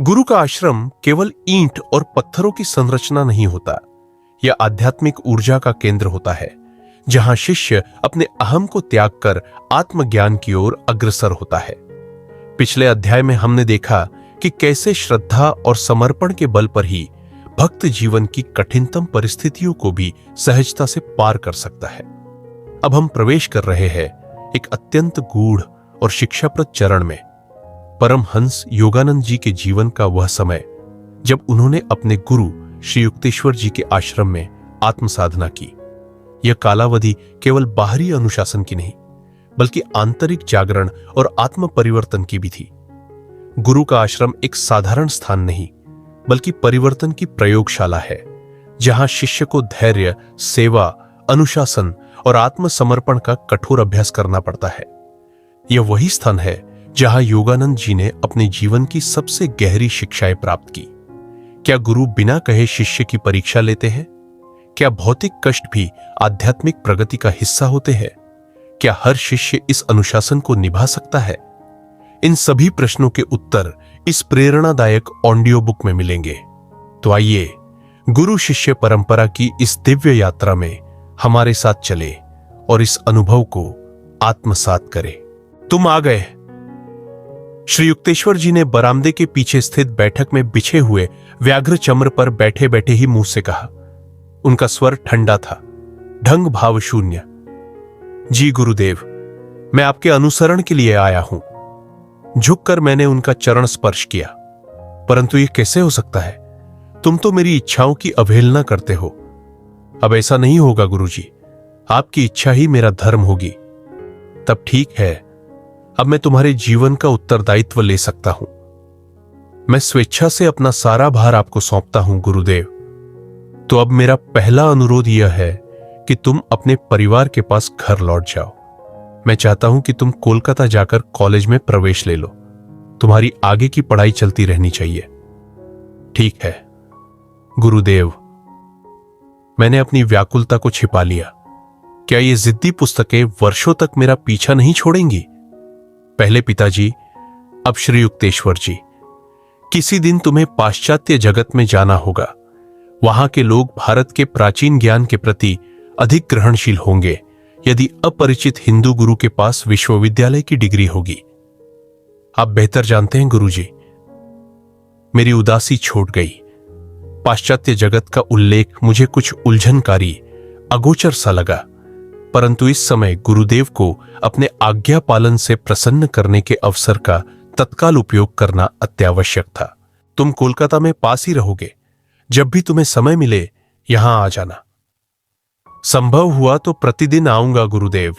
गुरु का आश्रम केवल ईंट और पत्थरों की संरचना नहीं होता, यह आध्यात्मिक ऊर्जा का केंद्र होता है, जहां शिष्य अपने अहम को त्याग कर आत्मज्ञान की ओर अग्रसर होता है। पिछले अध्याय में हमने देखा कि कैसे श्रद्धा और समर्पण के बल पर ही भक्त जीवन की कठिनतम परिस्थितियों को भी सहजता से पार कर सकता है। अब हम प्रवेश कर रहे हैं एक अत्यंत गूढ़ और शिक्षाप्रद चरण में, परमहंस योगानंद जी के जीवन का वह समय जब उन्होंने अपने गुरु श्री युक्तेश्वर जी के आश्रम में आत्म साधना की। यह कालावधि केवल बाहरी अनुशासन की नहीं, बल्कि आंतरिक जागरण और आत्म परिवर्तन की भी थी। गुरु का आश्रम एक साधारण स्थान नहीं, बल्कि परिवर्तन की प्रयोगशाला है, जहां शिष्य को धैर्य, सेवा, अनुशासन और आत्मसमर्पण का कठोर अभ्यास करना पड़ता है। यह वही स्थान है जहां योगानंद जी ने अपने जीवन की सबसे गहरी शिक्षाएं प्राप्त की। क्या गुरु बिना कहे शिष्य की परीक्षा लेते हैं? क्या भौतिक कष्ट भी आध्यात्मिक प्रगति का हिस्सा होते हैं? क्या हर शिष्य इस अनुशासन को निभा सकता है? इन सभी प्रश्नों के उत्तर इस प्रेरणादायक ऑडियो बुक में मिलेंगे। तो आइए गुरु शिष्य परंपरा की इस दिव्य यात्रा में हमारे साथ चले और इस अनुभव को आत्मसात करें। तुम आ गए। श्री युक्तेश्वर जी ने बरामदे के पीछे स्थित बैठक में बिछे हुए व्याघ्र चम्र पर बैठे बैठे ही मुंह से कहा। उनका स्वर ठंडा था, ढंग भाव शून्य। जी गुरुदेव, मैं आपके अनुसरण के लिए आया हूं। झुककर मैंने उनका चरण स्पर्श किया। परंतु यह कैसे हो सकता है? तुम तो मेरी इच्छाओं की अवहेलना करते हो। अब ऐसा नहीं होगा गुरुजी, आपकी इच्छा ही मेरा धर्म होगी। तब ठीक है, अब मैं तुम्हारे जीवन का उत्तरदायित्व ले सकता हूं। मैं स्वेच्छा से अपना सारा भार आपको सौंपता हूं गुरुदेव। तो अब मेरा पहला अनुरोध यह है कि तुम अपने परिवार के पास घर लौट जाओ। मैं चाहता हूं कि तुम कोलकाता जाकर कॉलेज में प्रवेश ले लो। तुम्हारी आगे की पढ़ाई चलती रहनी चाहिए। ठीक है गुरुदेव, मैंने अपनी व्याकुलता को छिपा लिया। क्या ये जिद्दी पुस्तकें वर्षों तक मेरा पीछा नहीं छोड़ेंगी? पहले पिताजी, अब श्री युक्तेश्वर जी, किसी दिन तुम्हें पाश्चात्य जगत में जाना होगा। वहां के लोग भारत के प्राचीन ज्ञान के प्रति अधिक ग्रहणशील होंगे यदि अपरिचित हिंदू गुरु के पास विश्वविद्यालय की डिग्री होगी। आप बेहतर जानते हैं गुरुजी। मेरी उदासी छूट गई। पाश्चात्य जगत का उल्लेख मुझे कुछ उलझनकारी, अगोचर सा लगा, परंतु इस समय गुरुदेव को अपने आज्ञा पालन से प्रसन्न करने के अवसर का तत्काल उपयोग करना अत्यावश्यक था। तुम कोलकाता में पास ही रहोगे। जब भी तुम्हें समय मिले यहां आ जाना। संभव हुआ तो प्रतिदिन आऊंगा गुरुदेव।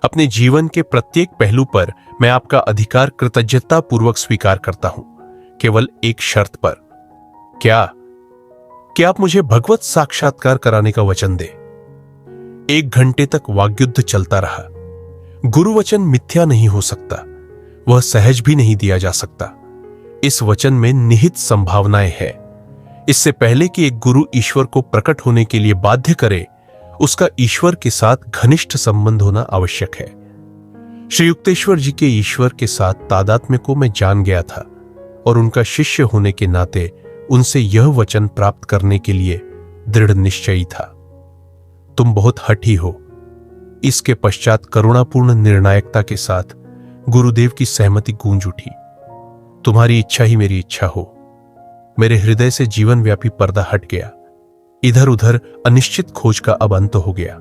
अपने जीवन के प्रत्येक पहलू पर मैं आपका अधिकार कृतज्ञता पूर्वक स्वीकार करता हूं, केवल एक शर्त पर। क्या कि आप मुझे भगवत साक्षात्कार कराने का वचन दे। 1 घंटे तक वाग्युद्ध चलता रहा। गुरुवचन मिथ्या नहीं हो सकता, वह सहज भी नहीं दिया जा सकता। इस वचन में निहित संभावनाएं हैं। इससे पहले कि एक गुरु ईश्वर को प्रकट होने के लिए बाध्य करे, उसका ईश्वर के साथ घनिष्ठ संबंध होना आवश्यक है। श्री युक्तेश्वर जी के ईश्वर के साथ तादात्म्य को मैं जान गया था और उनका शिष्य होने के नाते उनसे यह वचन प्राप्त करने के लिए दृढ़ निश्चयी था। तुम बहुत हठी हो। इसके पश्चात करुणापूर्ण निर्णायकता के साथ गुरुदेव की सहमति गूंज उठी। तुम्हारी इच्छा ही मेरी इच्छा हो। मेरे हृदय से जीवन व्यापी पर्दा हट गया। इधर उधर अनिश्चित खोज का अब अंत हो गया।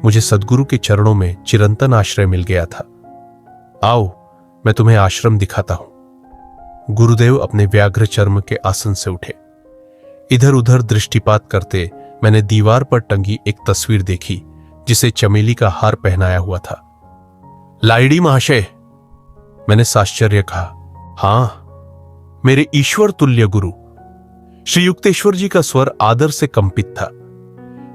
मुझे सद्गुरु के चरणों में चिरंतन आश्रय मिल गया था। आओ, मैं तुम्हें आश्रम दिखाता हूं। गुरुदेव अपने व्याघ्र चर्म के आसन से उठे। इधर उधर दृष्टिपात करते मैंने दीवार पर टंगी एक तस्वीर देखी, जिसे चमेली का हार पहनाया हुआ था। लाइडी महाशय, मैंने साश्चर्य कहा। हां, मेरे ईश्वर तुल्य गुरु। श्री युक्तेश्वर जी का स्वर आदर से कंपित था।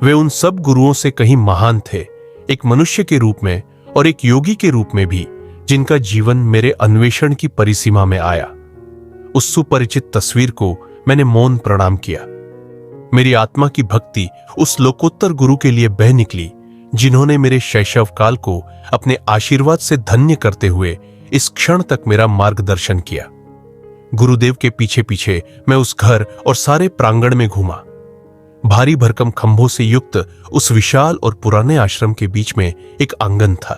वे उन सब गुरुओं से कहीं महान थे, एक मनुष्य के रूप में और एक योगी के रूप में भी, जिनका जीवन मेरे अन्वेषण की परिसीमा में आया। उस सुपरिचित तस्वीर को मैंने मौन प्रणाम किया। मेरी आत्मा की भक्ति उस लोकोत्तर गुरु के लिए बह निकली, जिन्होंने मेरे शैशव काल को अपने आशीर्वाद से धन्य करते हुए इस क्षण तक मेरा मार्गदर्शन किया। गुरुदेव के पीछे पीछे मैं उस घर और सारे प्रांगण में घूमा। भारी भरकम खंभों से युक्त उस विशाल और पुराने आश्रम के बीच में एक आंगन था।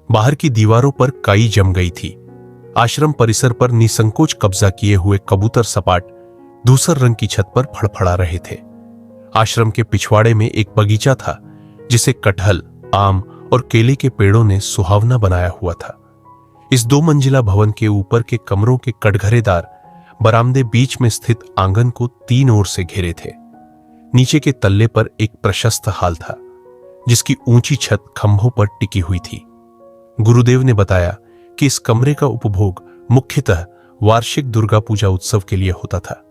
बाहर की दीवारों पर काई जम गई थी। आश्रम परिसर पर निसंकोच कब्जा किए हुए कबूतर सपाट धूसर रंग की छत पर फड़फड़ा रहे थे। आश्रम के पिछवाड़े में एक बगीचा था जिसे कटहल, आम और केले के पेड़ों ने सुहावना बनाया हुआ था। इस 2 मंजिला भवन के ऊपर के कमरों के कटघरेदार बरामदे बीच में स्थित आंगन को 3 ओर से घेरे थे। नीचे के तल्ले पर एक प्रशस्त हाल था जिसकी ऊंची छत खंभों पर टिकी हुई थी। गुरुदेव ने बताया कि इस कमरे का उपभोग मुख्यतः वार्षिक दुर्गा पूजा उत्सव के लिए होता था।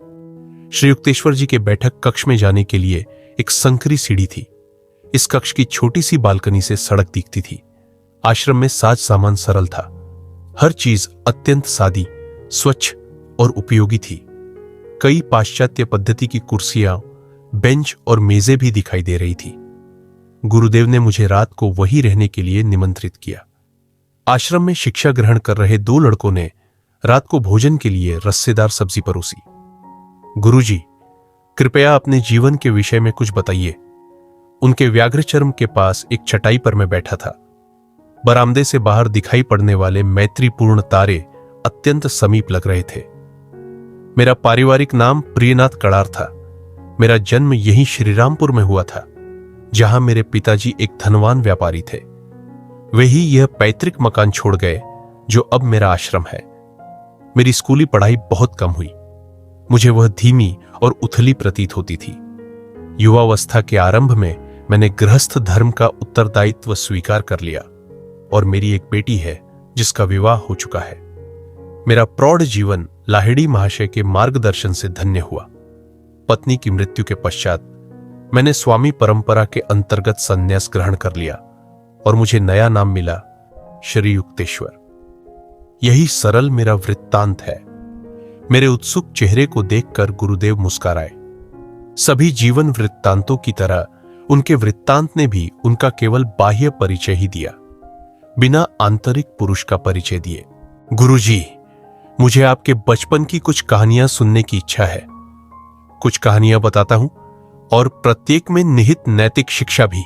श्री युक्तेश्वर जी के बैठक कक्ष में जाने के लिए एक संकरी सीढ़ी थी। इस कक्ष की छोटी सी बालकनी से सड़क दिखती थी। आश्रम में साज सामान सरल था। हर चीज अत्यंत सादी, स्वच्छ और उपयोगी थी। कई पाश्चात्य पद्धति की कुर्सियां, बेंच और मेजें भी दिखाई दे रही थी। गुरुदेव ने मुझे रात को वहीं रहने के लिए निमंत्रित किया। आश्रम में शिक्षा ग्रहण कर रहे 2 लड़कों ने रात को भोजन के लिए रस्सेदार सब्जी परोसी। गुरुजी, कृपया अपने जीवन के विषय में कुछ बताइए। उनके व्याघ्रचर्म के पास एक चटाई पर मैं बैठा था। बरामदे से बाहर दिखाई पड़ने वाले मैत्रीपूर्ण तारे अत्यंत समीप लग रहे थे। मेरा पारिवारिक नाम प्रियनाथ कड़ार था। मेरा जन्म यहीं श्रीरामपुर में हुआ था, जहां मेरे पिताजी एक धनवान व्यापारी थे। वे ही यह पैतृक मकान छोड़ गए जो अब मेरा आश्रम है। मेरी स्कूली पढ़ाई बहुत कम हुई। मुझे वह धीमी और उथली प्रतीत होती थी। युवावस्था के आरंभ में मैंने गृहस्थ धर्म का उत्तरदायित्व स्वीकार कर लिया और मेरी एक बेटी है जिसका विवाह हो चुका है। मेरा प्रौढ़ जीवन लाहिड़ी महाशय के मार्गदर्शन से धन्य हुआ। पत्नी की मृत्यु के पश्चात मैंने स्वामी परंपरा के अंतर्गत संन्यास ग्रहण कर लिया और मुझे नया नाम मिला श्री युक्तेश्वर। यही सरल मेरा वृत्तांत है। मेरे उत्सुक चेहरे को देखकर गुरुदेव मुस्कुराए। सभी जीवन वृत्तांतों की तरह उनके वृत्तांत ने भी उनका केवल बाह्य परिचय ही दिया, बिना आंतरिक पुरुष का परिचय दिए। गुरुजी, मुझे आपके बचपन की कुछ कहानियां सुनने की इच्छा है। कुछ कहानियां बताता हूं और प्रत्येक में निहित नैतिक शिक्षा भी।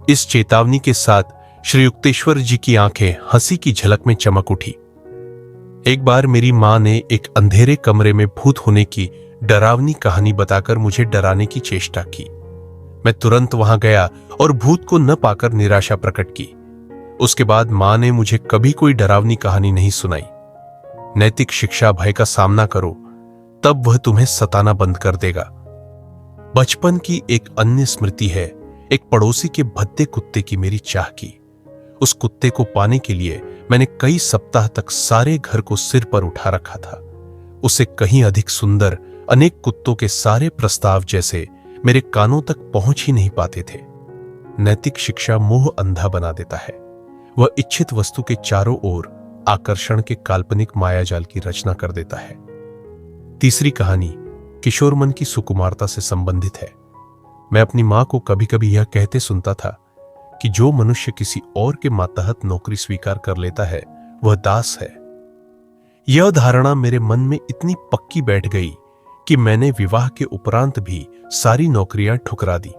इस चेतावनी के साथ श्री युक्तेश्वर जी की आंखें हंसी की झलक में चमक उठी। एक बार मेरी मां ने एक अंधेरे कमरे में भूत होने की डरावनी कहानी बताकर मुझे डराने की चेष्टा की। मैं तुरंत वहां गया और भूत को न पाकर निराशा प्रकट की। उसके बाद मां ने मुझे कभी कोई डरावनी कहानी नहीं सुनाई। नैतिक शिक्षा भय का सामना करो, तब वह तुम्हें सताना बंद कर देगा। बचपन की एक अन्य स्मृति है एक पड़ोसी के भद्दे कुत्ते की मेरी चाह की। उस कुत्ते को पाने के लिए मैंने कई सप्ताह तक सारे घर को सिर पर उठा रखा था। उसे कहीं अधिक सुंदर अनेक कुत्तों के सारे प्रस्ताव जैसे मेरे कानों तक पहुंच ही नहीं पाते थे। नैतिक शिक्षा मोह अंधा बना देता है। वह इच्छित वस्तु के चारों ओर आकर्षण के काल्पनिक मायाजाल की रचना कर देता है। तीसरी कहानी किशोर मन की सुकुमारता से संबंधित है। मैं अपनी मां को कभी कभी यह कहते सुनता था कि जो मनुष्य किसी और के मातहत नौकरी स्वीकार कर लेता है वह दास है। यह धारणा मेरे मन में इतनी पक्की बैठ गई कि मैंने विवाह के उपरांत भी सारी नौकरियां ठुकरा दी।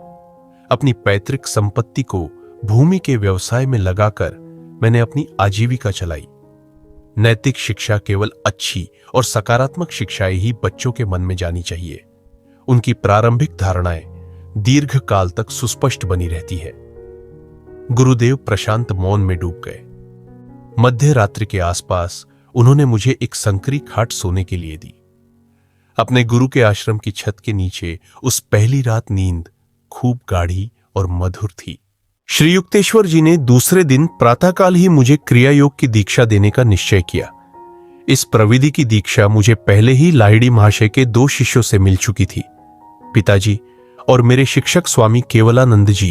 अपनी पैतृक संपत्ति को भूमि के व्यवसाय में लगाकर मैंने अपनी आजीविका चलाई। नैतिक शिक्षा केवल अच्छी और सकारात्मक शिक्षाएं ही बच्चों के मन में जानी चाहिए। उनकी प्रारंभिक धारणाएं दीर्घ काल तक सुस्पष्ट बनी रहती है। गुरुदेव प्रशांत मौन में डूब गए। मध्य रात्रि के आसपास उन्होंने मुझे एक संकरी खाट सोने के लिए दी। अपने गुरु के आश्रम की छत के नीचे उस पहली रात नींद खूब गाढ़ी और मधुर थी। श्री युक्तेश्वर जी ने दूसरे दिन प्रातःकाल ही मुझे क्रिया योग की दीक्षा देने का निश्चय किया। इस प्रविधि की दीक्षा मुझे पहले ही लाहिड़ी महाशय के 2 शिष्यों से मिल चुकी थी, पिताजी और मेरे शिक्षक स्वामी केवलानंद जी।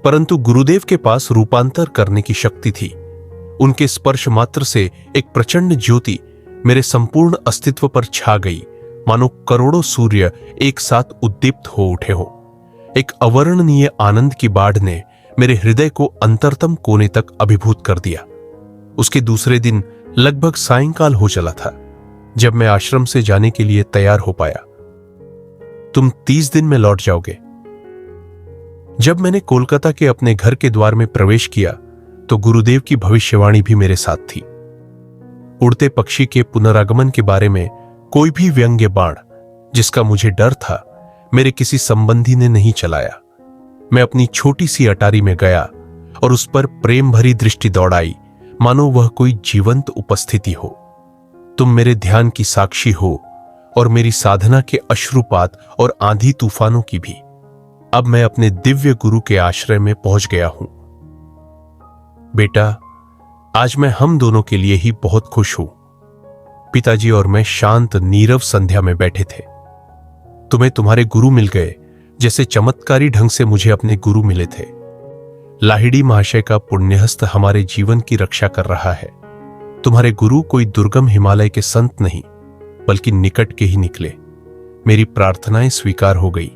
परंतु गुरुदेव के पास रूपांतर करने की शक्ति थी। उनके स्पर्श मात्र से एक प्रचंड ज्योति मेरे संपूर्ण अस्तित्व पर छा गई, मानो करोड़ों सूर्य एक साथ उद्दीप्त हो उठे हो। एक अवर्णनीय आनंद की बाढ़ ने मेरे हृदय को अंतरतम कोने तक अभिभूत कर दिया। उसके दूसरे दिन लगभग सायंकाल हो चला था जब मैं आश्रम से जाने के लिए तैयार हो पाया। तुम 30 दिन में लौट जाओगे। जब मैंने कोलकाता के अपने घर के द्वार में प्रवेश किया तो गुरुदेव की भविष्यवाणी भी मेरे साथ थी। उड़ते पक्षी के पुनरागमन के बारे में कोई भी व्यंग्य बाण, जिसका मुझे डर था, मेरे किसी संबंधी ने नहीं चलाया। मैं अपनी छोटी सी अटारी में गया और उस पर प्रेम भरी दृष्टि दौड़ाई, मानो वह कोई जीवंत उपस्थिति हो। तुम मेरे ध्यान की साक्षी हो और मेरी साधना के अश्रुपात और आंधी तूफानों की भी। अब मैं अपने दिव्य गुरु के आश्रय में पहुंच गया हूं। बेटा, आज मैं हम दोनों के लिए ही बहुत खुश हूं। पिताजी और मैं शांत नीरव संध्या में बैठे थे। तुम्हें तुम्हारे गुरु मिल गए, जैसे चमत्कारी ढंग से मुझे अपने गुरु मिले थे। लाहिड़ी महाशय का पुण्यहस्त हमारे जीवन की रक्षा कर रहा है। तुम्हारे गुरु कोई दुर्गम हिमालय के संत नहीं, बल्कि निकट के ही निकले। मेरी प्रार्थनाएं स्वीकार हो गई।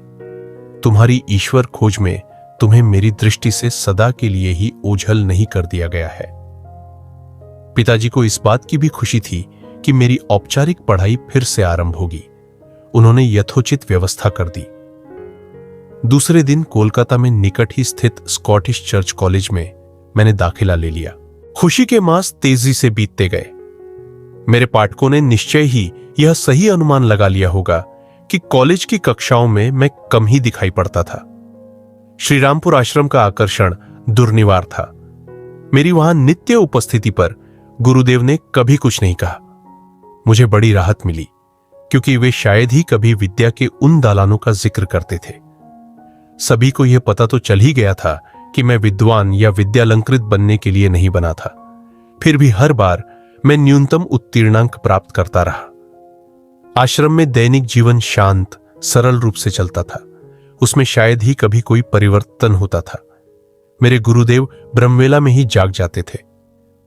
तुम्हारी ईश्वर खोज में तुम्हें मेरी दृष्टि से सदा के लिए ही ओझल नहीं कर दिया गया है। पिताजी को इस बात की भी खुशी थी कि मेरी औपचारिक पढ़ाई फिर से आरंभ होगी। उन्होंने यथोचित व्यवस्था कर दी। दूसरे दिन कोलकाता में निकट ही स्थित स्कॉटिश चर्च कॉलेज में मैंने दाखिला ले लिया। खुशी के मास तेजी से बीतते गए। मेरे पाठकों ने निश्चय ही यह सही अनुमान लगा लिया होगा कि कॉलेज की कक्षाओं में मैं कम ही दिखाई पड़ता था। श्रीरामपुर आश्रम का आकर्षण दुर्निवार था। मेरी वहां नित्य उपस्थिति पर गुरुदेव ने कभी कुछ नहीं कहा। मुझे बड़ी राहत मिली, क्योंकि वे शायद ही कभी विद्या के उन दालानों का जिक्र करते थे। सभी को यह पता तो चल ही गया था कि मैं विद्वान या विद्यालंकृत बनने के लिए नहीं बना था। फिर भी हर बार मैं न्यूनतम उत्तीर्णांक प्राप्त करता रहा। आश्रम में दैनिक जीवन शांत सरल रूप से चलता था। उसमें शायद ही कभी कोई परिवर्तन होता था। मेरे गुरुदेव ब्रह्मवेला में ही जाग जाते थे।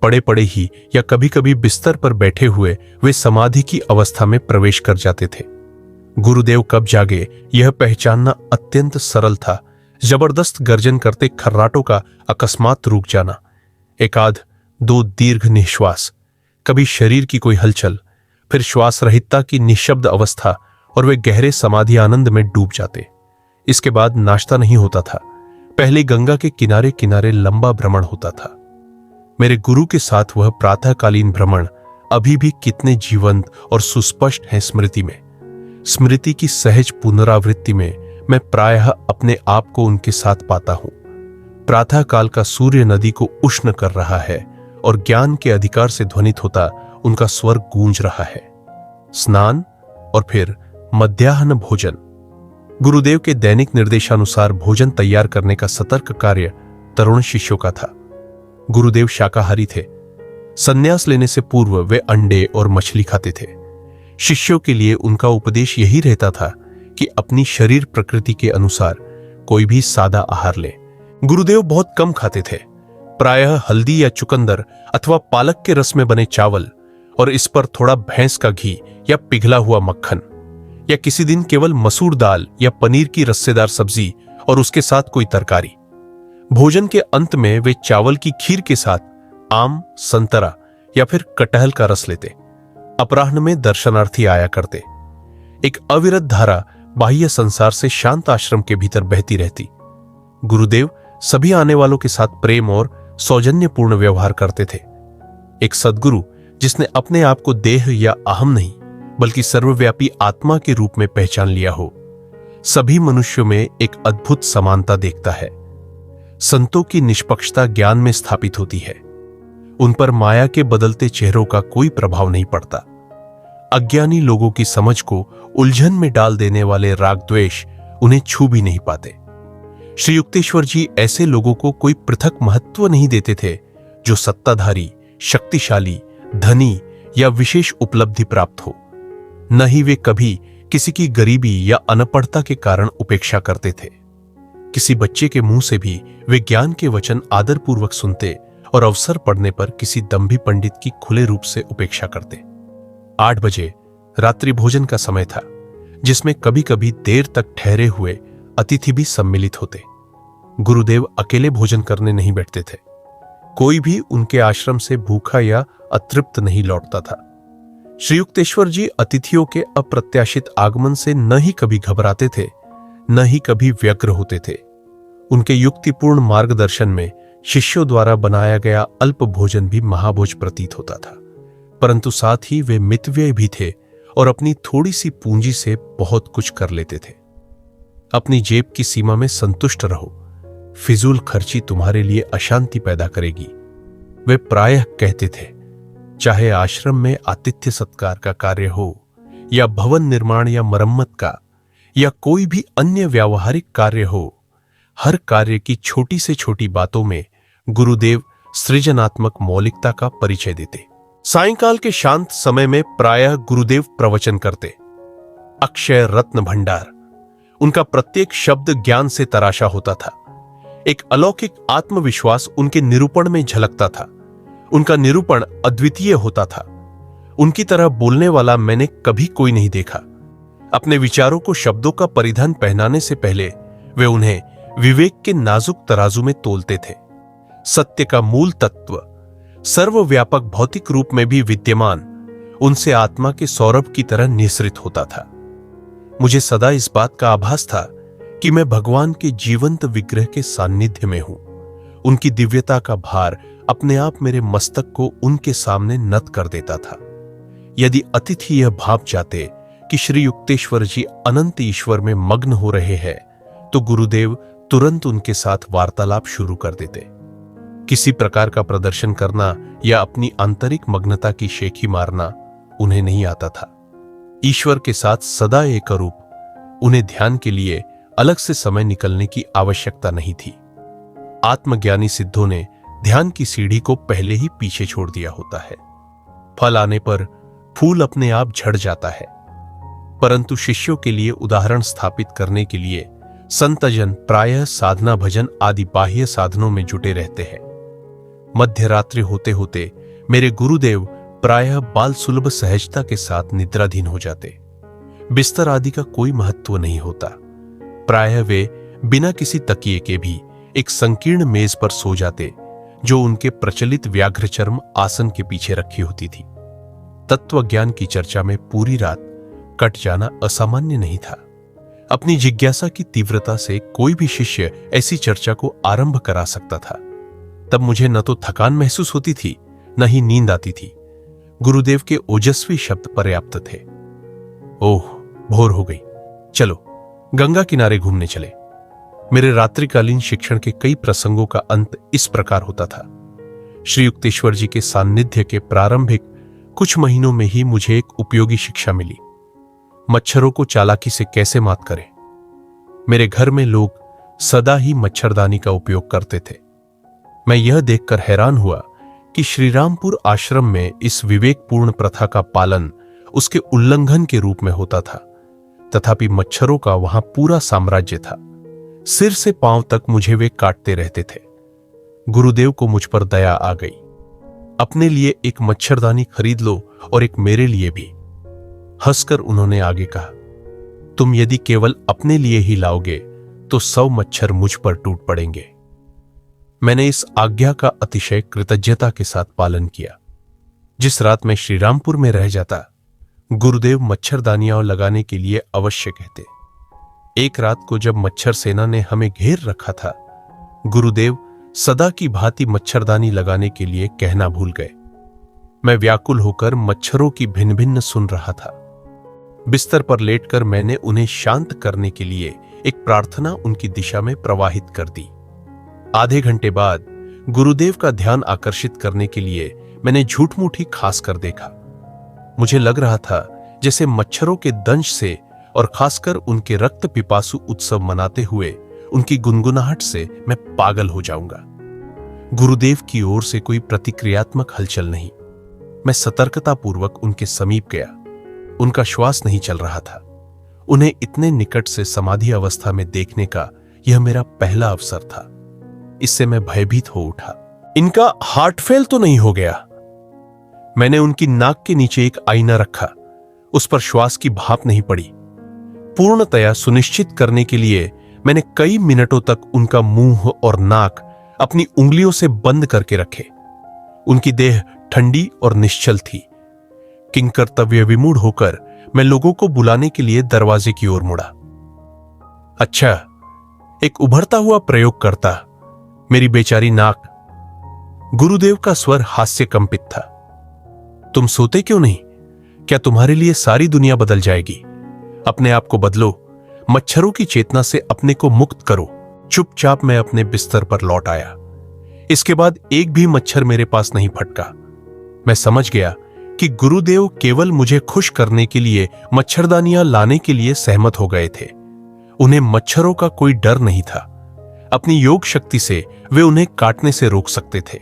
पड़े पड़े ही या कभी कभी बिस्तर पर बैठे हुए वे समाधि की अवस्था में प्रवेश कर जाते थे। गुरुदेव कब जागे यह पहचानना अत्यंत सरल था। जबरदस्त गर्जन करते खर्राटों का अकस्मात रुक जाना, एकाध दो दीर्घ निश्वास, कभी शरीर की कोई हलचल, फिर श्वास रहितता की निशब्द अवस्था, और वे गहरे समाधि आनंद में डूब जाते। इसके बाद नाश्ता नहीं होता था। पहले गंगा के किनारे किनारे लंबा भ्रमण होता था। मेरे गुरु के साथ वह प्रातःकालीन भ्रमण अभी भी कितने जीवंत और सुस्पष्ट हैं स्मृति में। स्मृति की सहज पुनरावृत्ति में मैं प्रायः अपने आप को उनके साथ पाता हूं। प्रातःकाल का सूर्य नदी को उष्ण कर रहा है और ज्ञान के अधिकार से ध्वनित होता उनका स्वर गूंज रहा है। स्नान और फिर मध्याह्न भोजन। गुरुदेव के दैनिक निर्देशानुसार भोजन तैयार करने का सतर्क कार्य तरुण शिष्यों का था। गुरुदेव शाकाहारी थे। संन्यास लेने से पूर्व वे अंडे और मछली खाते थे। शिष्यों के लिए उनका उपदेश यही रहता था कि अपनी शरीर प्रकृति के अनुसार कोई भी सादा आहार ले। गुरुदेव बहुत कम खाते थे, प्रायः हल्दी या चुकंदर अथवा पालक के रस में बने चावल और इस पर थोड़ा भैंस का घी या पिघला हुआ मक्खन, या किसी दिन केवल मसूर दाल या पनीर की रस्सेदार सब्जी और उसके साथ कोई तरकारी। भोजन के अंत में वे चावल की खीर के साथ आम, संतरा या फिर कटहल का रस लेते। अपराह्न में दर्शनार्थी आया करते। एक अविरत धारा बाह्य संसार से शांत आश्रम के भीतर बहती रहती। गुरुदेव सभी आने वालों के साथ प्रेम और सौजन्यपूर्ण व्यवहार करते थे। एक सद्गुरु जिसने अपने आप को देह या अहम नहीं बल्कि सर्वव्यापी आत्मा के रूप में पहचान लिया हो, सभी मनुष्यों में एक अद्भुत समानता देखता है। संतों की निष्पक्षता ज्ञान में स्थापित होती है। उन पर माया के बदलते चेहरों का कोई प्रभाव नहीं पड़ता। अज्ञानी लोगों की समझ को उलझन में डाल देने वाले राग द्वेष उन्हें छू भी नहीं पाते। श्री युक्तेश्वर जी ऐसे लोगों को कोई पृथक महत्व नहीं देते थे जो सत्ताधारी, शक्तिशाली, धनी या विशेष उपलब्धि प्राप्त हो। न ही वे कभी किसी की गरीबी या अनपढ़ता के कारण उपेक्षा करते थे। किसी बच्चे के मुंह से भी वे ज्ञान के वचन आदरपूर्वक सुनते और अवसर पड़ने पर किसी दंभी पंडित की खुले रूप से उपेक्षा करते। 8 बजे रात्रि भोजन का समय था, जिसमें कभी कभी देर तक ठहरे हुए अतिथि भी सम्मिलित होते। गुरुदेव अकेले भोजन करने नहीं बैठते थे। कोई भी उनके आश्रम से भूखा या अतृप्त नहीं लौटता था। श्री युक्तेश्वर जी अतिथियों के अप्रत्याशित आगमन से न ही कभी घबराते थे, न ही कभी व्यग्र होते थे। उनके युक्तिपूर्ण मार्गदर्शन में शिष्यों द्वारा बनाया गया अल्प भोजन भी महाभोज प्रतीत होता था, परंतु साथ ही वे मितव्ययी भी थे और अपनी थोड़ी सी पूंजी से बहुत कुछ कर लेते थे। अपनी जेब की सीमा में संतुष्ट रहो, फिजूल खर्ची तुम्हारे लिए अशांति पैदा करेगी, वे प्रायः कहते थे। चाहे आश्रम में आतिथ्य सत्कार का कार्य हो या भवन निर्माण या मरम्मत का या कोई भी अन्य व्यावहारिक कार्य हो, हर कार्य की छोटी से छोटी बातों में गुरुदेव सृजनात्मक मौलिकता का परिचय देते। सायंकाल के शांत समय में प्रायः गुरुदेव प्रवचन करते। अक्षय रत्न भंडार, उनका प्रत्येक शब्द ज्ञान से तराशा होता था। एक अलौकिक आत्मविश्वास उनके निरूपण में झलकता था। उनका निरूपण अद्वितीय होता था। उनकी तरह बोलने वाला मैंने कभी कोई नहीं देखा। अपने विचारों को शब्दों का परिधान पहनाने से पहले वे उन्हें विवेक के नाजुक तराजू में तोलते थे। सत्य का मूल तत्व सर्वव्यापक भौतिक रूप में भी विद्यमान उनसे आत्मा के सौरभ की तरह निःसृत होता था। मुझे सदा इस बात का आभास था कि मैं भगवान के जीवंत विग्रह के सान्निध्य में हूं। उनकी दिव्यता का भार अपने आप मेरे मस्तक को उनके सामने नत कर देता था। यदि अतिथि यह भाप जाते कि श्री युक्तेश्वर जी अनंत ईश्वर में मग्न हो रहे हैं, तो गुरुदेव तुरंत उनके साथ वार्तालाप शुरू कर देते। किसी प्रकार का प्रदर्शन करना या अपनी आंतरिक मग्नता की शेखी मारना उन्हें नहीं आता था। ईश्वर के साथ सदा एकरूप उन्हें ध्यान के लिए अलग से समय निकलने की आवश्यकता नहीं थी। आत्मज्ञानी सिद्धों ने ध्यान की सीढ़ी को पहले ही पीछे छोड़ दिया होता है। फल आने पर फूल अपने आप झड़ जाता है, परंतु शिष्यों के लिए उदाहरण स्थापित करने के लिए संतजन प्रायः साधना भजन आदि बाह्य साधनों में जुटे रहते हैं। मध्य रात्रि होते होते मेरे गुरुदेव प्रायः बाल सुलभ सहजता के साथ निद्राधीन हो जाते। बिस्तर आदि का कोई महत्व नहीं होता। प्रायः वे बिना किसी तकिए के भी एक संकीर्ण मेज पर सो जाते, जो उनके प्रचलित व्याघ्रचर्म आसन के पीछे रखी होती थी। तत्व ज्ञान की चर्चा में पूरी रात कट जाना असामान्य नहीं था। अपनी जिज्ञासा की तीव्रता से कोई भी शिष्य ऐसी चर्चा को आरंभ करा सकता था। तब मुझे न तो थकान महसूस होती थी, न ही नींद आती थी। गुरुदेव के ओजस्वी शब्द पर्याप्त थे। ओह, भोर हो गई, चलो गंगा किनारे घूमने चले। मेरे रात्रिकालीन शिक्षण के कई प्रसंगों का अंत इस प्रकार होता था। श्री युक्तेश्वर जी के सान्निध्य के प्रारंभिक कुछ महीनों में ही मुझे एक उपयोगी शिक्षा मिली। मच्छरों को चालाकी से कैसे मात करें। मेरे घर में लोग सदा ही मच्छरदानी का उपयोग करते थे। मैं यह देखकर हैरान हुआ कि श्रीरामपुर आश्रम में इस विवेकपूर्ण प्रथा का पालन उसके उल्लंघन के रूप में होता था, तथापि मच्छरों का वहां पूरा साम्राज्य था। सिर से पांव तक मुझे वे काटते रहते थे। गुरुदेव को मुझ पर दया आ गई। अपने लिए एक मच्छरदानी खरीद लो और एक मेरे लिए भी। हंसकर उन्होंने आगे कहा, तुम यदि केवल अपने लिए ही लाओगे तो 100 मच्छर मुझ पर टूट पड़ेंगे। मैंने इस आज्ञा का अतिशय कृतज्ञता के साथ पालन किया। जिस रात मैं श्रीरामपुर में रह जाता, गुरुदेव मच्छरदानियां लगाने के लिए अवश्य कहते। एक रात को जब मच्छर सेना ने हमें घेर रखा था, गुरुदेव सदा की भांति मच्छरदानी लगाने के लिए कहना भूल गए। मैं व्याकुल होकर मच्छरों की भिन्न भिन्न सुन रहा था। बिस्तर पर लेटकर मैंने उन्हें शांत करने के लिए एक प्रार्थना उनकी दिशा में प्रवाहित कर दी। आधे घंटे बाद गुरुदेव का ध्यान आकर्षित करने के लिए मैंने झूठ-मूठ ही खास कर देखा। मुझे लग रहा था जैसे मच्छरों के दंश से और खासकर उनके रक्त पिपासु उत्सव मनाते हुए उनकी गुनगुनाहट से मैं पागल हो जाऊंगा। गुरुदेव की ओर से कोई प्रतिक्रियात्मक हलचल नहीं। मैं सतर्कतापूर्वक उनके समीप गया। उनका श्वास नहीं चल रहा था। उन्हें इतने निकट से समाधि अवस्था में देखने का यह मेरा पहला अवसर था। इससे मैं भयभीत हो उठा। इनका हार्ट फेल तो नहीं हो गया? मैंने उनकी नाक के नीचे एक आईना रखा। उस पर श्वास की भाप नहीं पड़ी। पूर्णतया सुनिश्चित करने के लिए मैंने कई मिनटों तक उनका मुंह और नाक अपनी उंगलियों से बंद करके रखे। उनकी देह ठंडी और निश्चल थी। किंकर्तव्य विमूढ़ होकर मैं लोगों को बुलाने के लिए दरवाजे की ओर मुड़ा। अच्छा, एक उभरता हुआ प्रयोग करता, मेरी बेचारी नाक। गुरुदेव का स्वर हास्य कंपित था। तुम सोते क्यों नहीं? क्या तुम्हारे लिए सारी दुनिया बदल जाएगी? अपने आप को बदलो, मच्छरों की चेतना से अपने को मुक्त करो। चुपचाप मैं अपने बिस्तर पर लौट आया। इसके बाद एक भी मच्छर मेरे पास नहीं फटका। मैं समझ गया कि गुरुदेव केवल मुझे खुश करने के लिए मच्छरदानियां लाने के लिए सहमत हो गए थे। उन्हें मच्छरों का कोई डर नहीं था। अपनी योग शक्ति से वे उन्हें काटने से रोक सकते थे,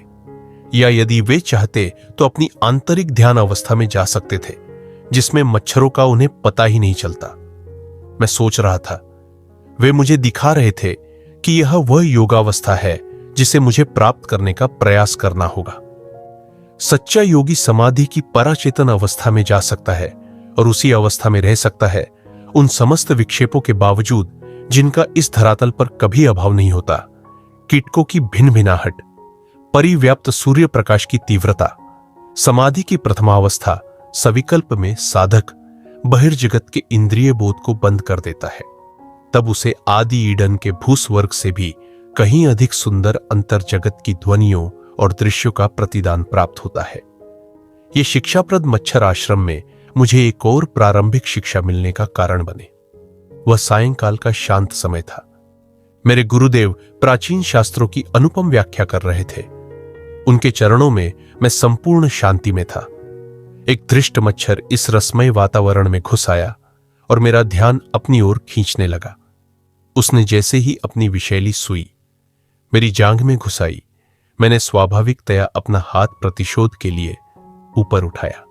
या यदि वे चाहते तो अपनी आंतरिक ध्यान अवस्था में जा सकते थे, जिसमें मच्छरों का उन्हें पता ही नहीं चलता। मैं सोच रहा था, वे मुझे दिखा रहे थे कि यह वह योगावस्था है जिसे मुझे प्राप्त करने का प्रयास करना होगा। सच्चा योगी समाधि की पराचेतन अवस्था में जा सकता है और उसी अवस्था में रह सकता है, उन समस्त विक्षेपों के बावजूद जिनका इस धरातल पर कभी अभाव नहीं होता। कीटकों की भिन्न भिन्नाहट, परिव्याप्त सूर्य प्रकाश की तीव्रता। समाधि की प्रथमावस्था सविकल्प में साधक बहिर्जगत के इंद्रिय बोध को बंद कर देता है। तब उसे आदि ईडन के भूस्वर्ग से भी कहीं अधिक सुंदर अंतर जगत की ध्वनियों और दृश्यों का प्रतिदान प्राप्त होता है। ये शिक्षाप्रद मच्छर आश्रम में मुझे एक और प्रारंभिक शिक्षा मिलने का कारण बने। वह सायंकाल का शांत समय था। मेरे गुरुदेव प्राचीन शास्त्रों की अनुपम व्याख्या कर रहे थे। उनके चरणों में मैं संपूर्ण शांति में था। एक धृष्ट मच्छर इस रसमय वातावरण में घुस आया और मेरा ध्यान अपनी ओर खींचने लगा। उसने जैसे ही अपनी विषैली सुई मेरी जांघ में घुसाई, मैंने स्वाभाविकतया अपना हाथ प्रतिशोध के लिए ऊपर उठाया।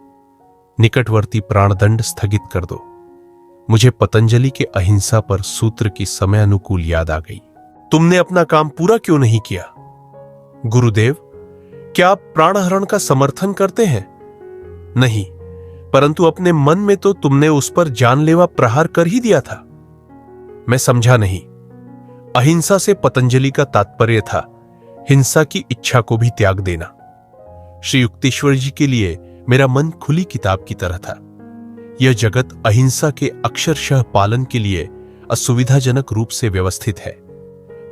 निकटवर्ती प्राणदंड स्थगित कर दो। मुझे पतंजलि के अहिंसा पर सूत्र की समय अनुकूल याद आ गई। तुमने अपना काम पूरा क्यों नहीं किया? गुरुदेव, क्या आप प्राणहरण का समर्थन करते हैं? नहीं, परंतु अपने मन में तो तुमने उस पर जानलेवा प्रहार कर ही दिया था। मैं समझा नहीं। अहिंसा से पतंजलि का तात्पर्य था हिंसा की इच्छा को भी त्याग देना। श्री युक्तेश्वर जी के लिए मेरा मन खुली किताब की तरह था। यह जगत अहिंसा के अक्षरशः पालन के लिए असुविधाजनक रूप से व्यवस्थित है।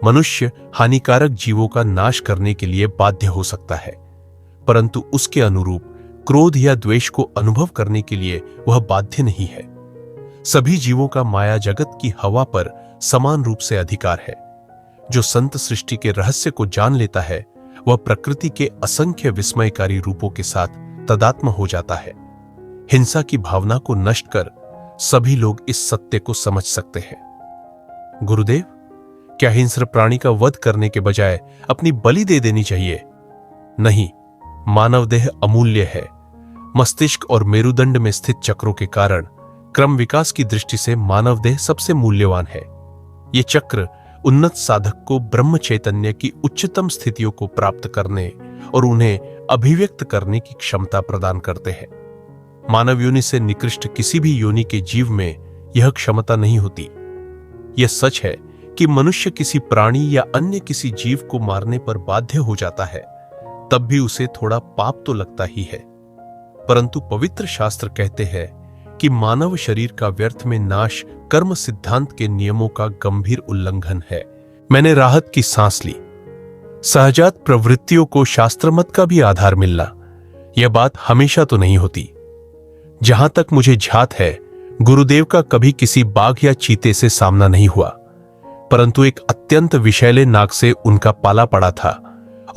मनुष्य हानिकारक जीवों का नाश करने के लिए बाध्य हो सकता है, परंतु उसके अनुरूप क्रोध या द्वेष को अनुभव करने के लिए वह बाध्य नहीं है। सभी जीवों का माया जगत की हवा पर समान रूप से अधिकार है। जो संत सृष्टि के रहस्य को जान लेता है, वह प्रकृति के असंख्य विस्मयकारी रूपों के साथ तदात्म हो जाता है। हिंसा की भावना को नष्ट कर सभी लोग इस सत्य को समझ सकते हैं। गुरुदेव, क्या हिंस्र प्राणी का वध करने के बजाय अपनी बलि दे देनी चाहिए? नहीं, मानव देह अमूल्य है। मस्तिष्क और मेरुदंड में स्थित चक्रों के कारण क्रम विकास की दृष्टि से मानव देह सबसे मूल्यवान है। ये चक्र उन्नत साधक को ब्रह्म चैतन्य की उच्चतम स्थितियों को प्राप्त करने और उन्हें अभिव्यक्त करने की क्षमता प्रदान करते हैं। मानव योनि से निकृष्ट किसी भी योनि के जीव में यह क्षमता नहीं होती। यह सच है कि मनुष्य किसी प्राणी या अन्य किसी जीव को मारने पर बाध्य हो जाता है, तब भी उसे थोड़ा पाप तो लगता ही है। परंतु पवित्र शास्त्र कहते हैं कि मानव शरीर का व्यर्थ में नाश कर्म सिद्धांत के नियमों का गंभीर उल्लंघन है। मैंने राहत की सांस ली। सहजात प्रवृत्तियों को शास्त्रमत का भी आधार मिलना, यह बात हमेशा तो नहीं होती। जहां तक मुझे झात है, गुरुदेव का कभी किसी बाघ या चीते से सामना नहीं हुआ, परंतु एक अत्यंत विषैले नाग से उनका पाला पड़ा था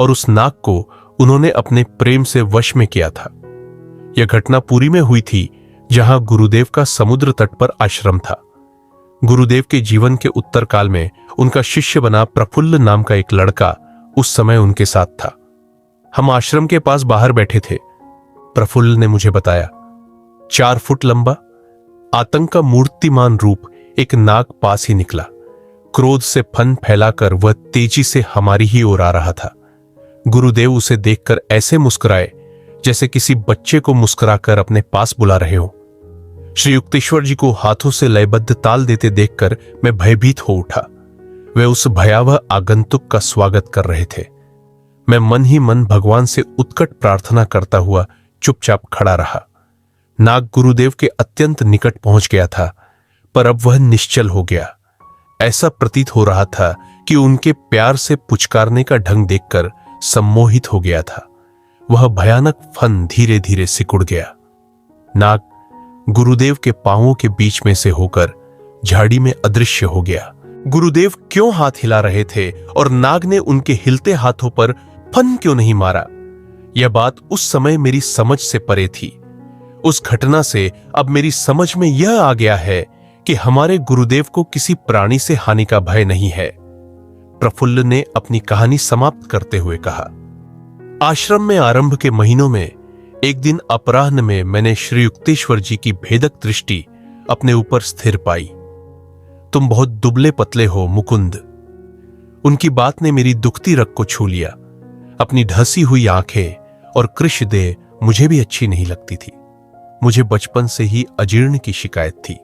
और उस नाग को उन्होंने अपने प्रेम से वश में किया था। यह घटना पुरी में हुई थी, जहां गुरुदेव का समुद्र तट पर आश्रम था। गुरुदेव के जीवन के उत्तर काल में उनका शिष्य बना प्रफुल्ल नाम का एक लड़का उस समय उनके साथ था। हम आश्रम के पास बाहर बैठे थे। प्रफुल्ल ने मुझे बताया, 4 फुट लंबा, आतंक का मूर्तिमान रूप एक नाग पास ही निकला। क्रोध से फन फैलाकर वह तेजी से हमारी ही ओर आ रहा था। गुरुदेव उसे देखकर ऐसे मुस्कुराए जैसे किसी बच्चे को मुस्कुराकर अपने पास बुला रहे हो। श्री युक्तेश्वर जी को हाथों से लयबद्ध ताल देते देखकर मैं भयभीत हो उठा। वे उस भयावह आगंतुक का स्वागत कर रहे थे। मैं मन ही मन भगवान से उत्कट प्रार्थना करता हुआ चुपचाप खड़ा रहा। नाग गुरुदेव के अत्यंत निकट पहुंच गया था, पर अब वह निश्चल हो गया। ऐसा प्रतीत हो रहा था कि उनके प्यार से पुचकारने का ढंग देखकर सम्मोहित हो गया था। वह भयानक फन धीरे धीरे सिकुड़ गया। नाग गुरुदेव के पांवों के बीच में से होकर झाड़ी में अदृश्य हो गया। गुरुदेव क्यों हाथ हिला रहे थे और नाग ने उनके हिलते हाथों पर फन क्यों नहीं मारा? यह बात उस समय मेरी समझ से परे थी। उस घटना से अब मेरी समझ में यह आ गया है कि हमारे गुरुदेव को किसी प्राणी से हानि का भय नहीं है। प्रफुल्ल ने अपनी कहानी समाप्त करते हुए कहा, आश्रम में आरंभ के महीनों में एक दिन अपराह्न में मैंने श्री युक्तेश्वर जी की भेदक दृष्टि अपने ऊपर स्थिर पाई। तुम बहुत दुबले पतले हो मुकुंद। उनकी बात ने मेरी दुखती रग को छू लिया। अपनी ढसी हुई आंखें और कृश देह मुझे भी अच्छी नहीं लगती थी। मुझे बचपन से ही अजीर्ण की शिकायत थी।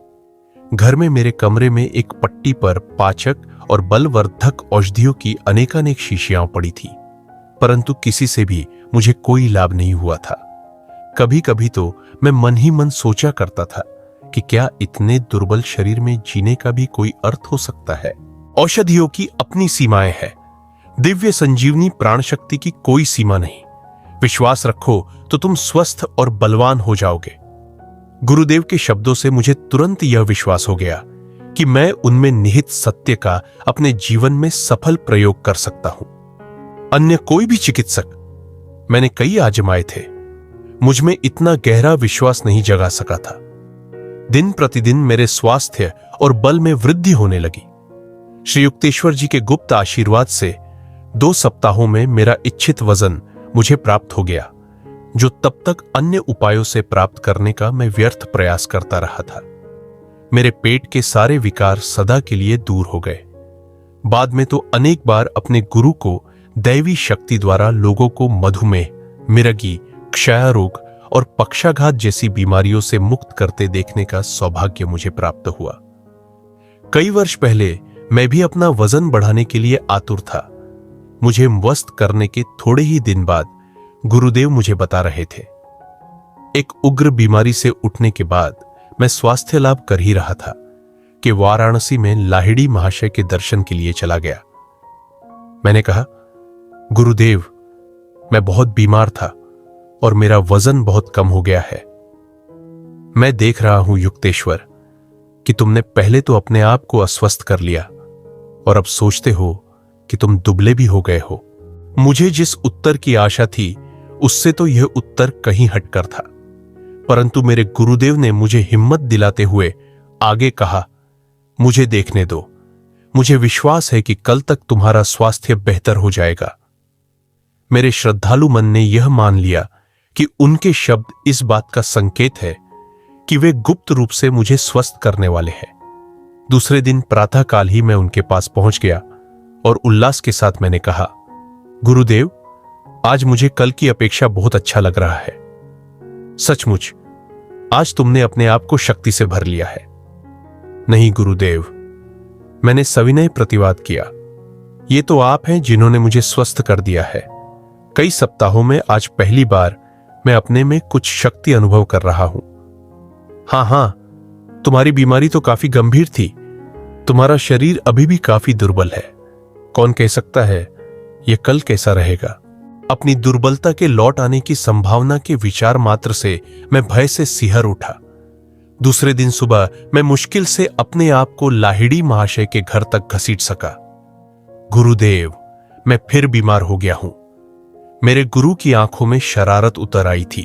घर में मेरे कमरे में एक पट्टी पर पाचक और बलवर्धक औषधियों की अनेकानेक शीशियां पड़ी थी, परंतु किसी से भी मुझे कोई लाभ नहीं हुआ था। कभी कभी तो मैं मन ही मन सोचा करता था कि क्या इतने दुर्बल शरीर में जीने का भी कोई अर्थ हो सकता है? औषधियों की अपनी सीमाएं हैं, दिव्य संजीवनी प्राण शक्ति की कोई सीमा नहीं। विश्वास रखो तो तुम स्वस्थ और बलवान हो जाओगे। गुरुदेव के शब्दों से मुझे तुरंत यह विश्वास हो गया कि मैं उनमें निहित सत्य का अपने जीवन में सफल प्रयोग कर सकता हूं। अन्य कोई भी चिकित्सक, मैंने कई आजमाए थे, मुझमें इतना गहरा विश्वास नहीं जगा सका था। दिन प्रतिदिन मेरे स्वास्थ्य और बल में वृद्धि होने लगी। श्री युक्तेश्वर जी के गुप्त आशीर्वाद से 2 सप्ताहों में मेरा इच्छित वजन मुझे प्राप्त हो गया, जो तब तक अन्य उपायों से प्राप्त करने का मैं व्यर्थ प्रयास करता रहा था। मेरे पेट के सारे विकार सदा के लिए दूर हो गए। बाद में तो अनेक बार अपने गुरु को दैवी शक्ति द्वारा लोगों को मधुमेह, मिर्गी, क्षय रोग और पक्षाघात जैसी बीमारियों से मुक्त करते देखने का सौभाग्य मुझे प्राप्त हुआ। कई वर्ष पहले मैं भी अपना वजन बढ़ाने के लिए आतुर था। मुझे मस्त करने के थोड़े ही दिन बाद गुरुदेव मुझे बता रहे थे। एक उग्र बीमारी से उठने के बाद मैं स्वास्थ्य लाभ कर ही रहा था कि वाराणसी में लाहिड़ी महाशय के दर्शन के लिए चला गया। मैंने कहा, गुरुदेव, मैं बहुत बीमार था और मेरा वजन बहुत कम हो गया है। मैं देख रहा हूं युक्तेश्वर कि तुमने पहले तो अपने आप को अस्वस्थ कर लिया और अब सोचते हो कि तुम दुबले भी हो गए हो। मुझे जिस उत्तर की आशा थी उससे तो यह उत्तर कहीं हटकर था, परंतु मेरे गुरुदेव ने मुझे हिम्मत दिलाते हुए आगे कहा, मुझे देखने दो। मुझे विश्वास है कि कल तक तुम्हारा स्वास्थ्य बेहतर हो जाएगा। मेरे श्रद्धालु मन ने यह मान लिया कि उनके शब्द इस बात का संकेत है कि वे गुप्त रूप से मुझे स्वस्थ करने वाले हैं। दूसरे दिन प्रातःकाल ही मैं उनके पास पहुंच गया और उल्लास के साथ मैंने कहा, गुरुदेव, आज मुझे कल की अपेक्षा बहुत अच्छा लग रहा है। सचमुच आज तुमने अपने आप को शक्ति से भर लिया है। नहीं गुरुदेव, मैंने सविनय प्रतिवाद किया, ये तो आप हैं जिन्होंने मुझे स्वस्थ कर दिया है। कई सप्ताहों में आज पहली बार मैं अपने में कुछ शक्ति अनुभव कर रहा हूं। हां, तुम्हारी बीमारी तो काफी गंभीर थी। तुम्हारा शरीर अभी भी काफी दुर्बल है। कौन कह सकता है यह कल कैसा रहेगा? अपनी दुर्बलता के लौट आने की संभावना के विचार मात्र से मैं भय से सिहर उठा। दूसरे दिन सुबह मैं मुश्किल से अपने आप को लाहिड़ी महाशय के घर तक घसीट सका। गुरुदेव, मैं फिर बीमार हो गया हूं। मेरे गुरु की आंखों में शरारत उतर आई थी।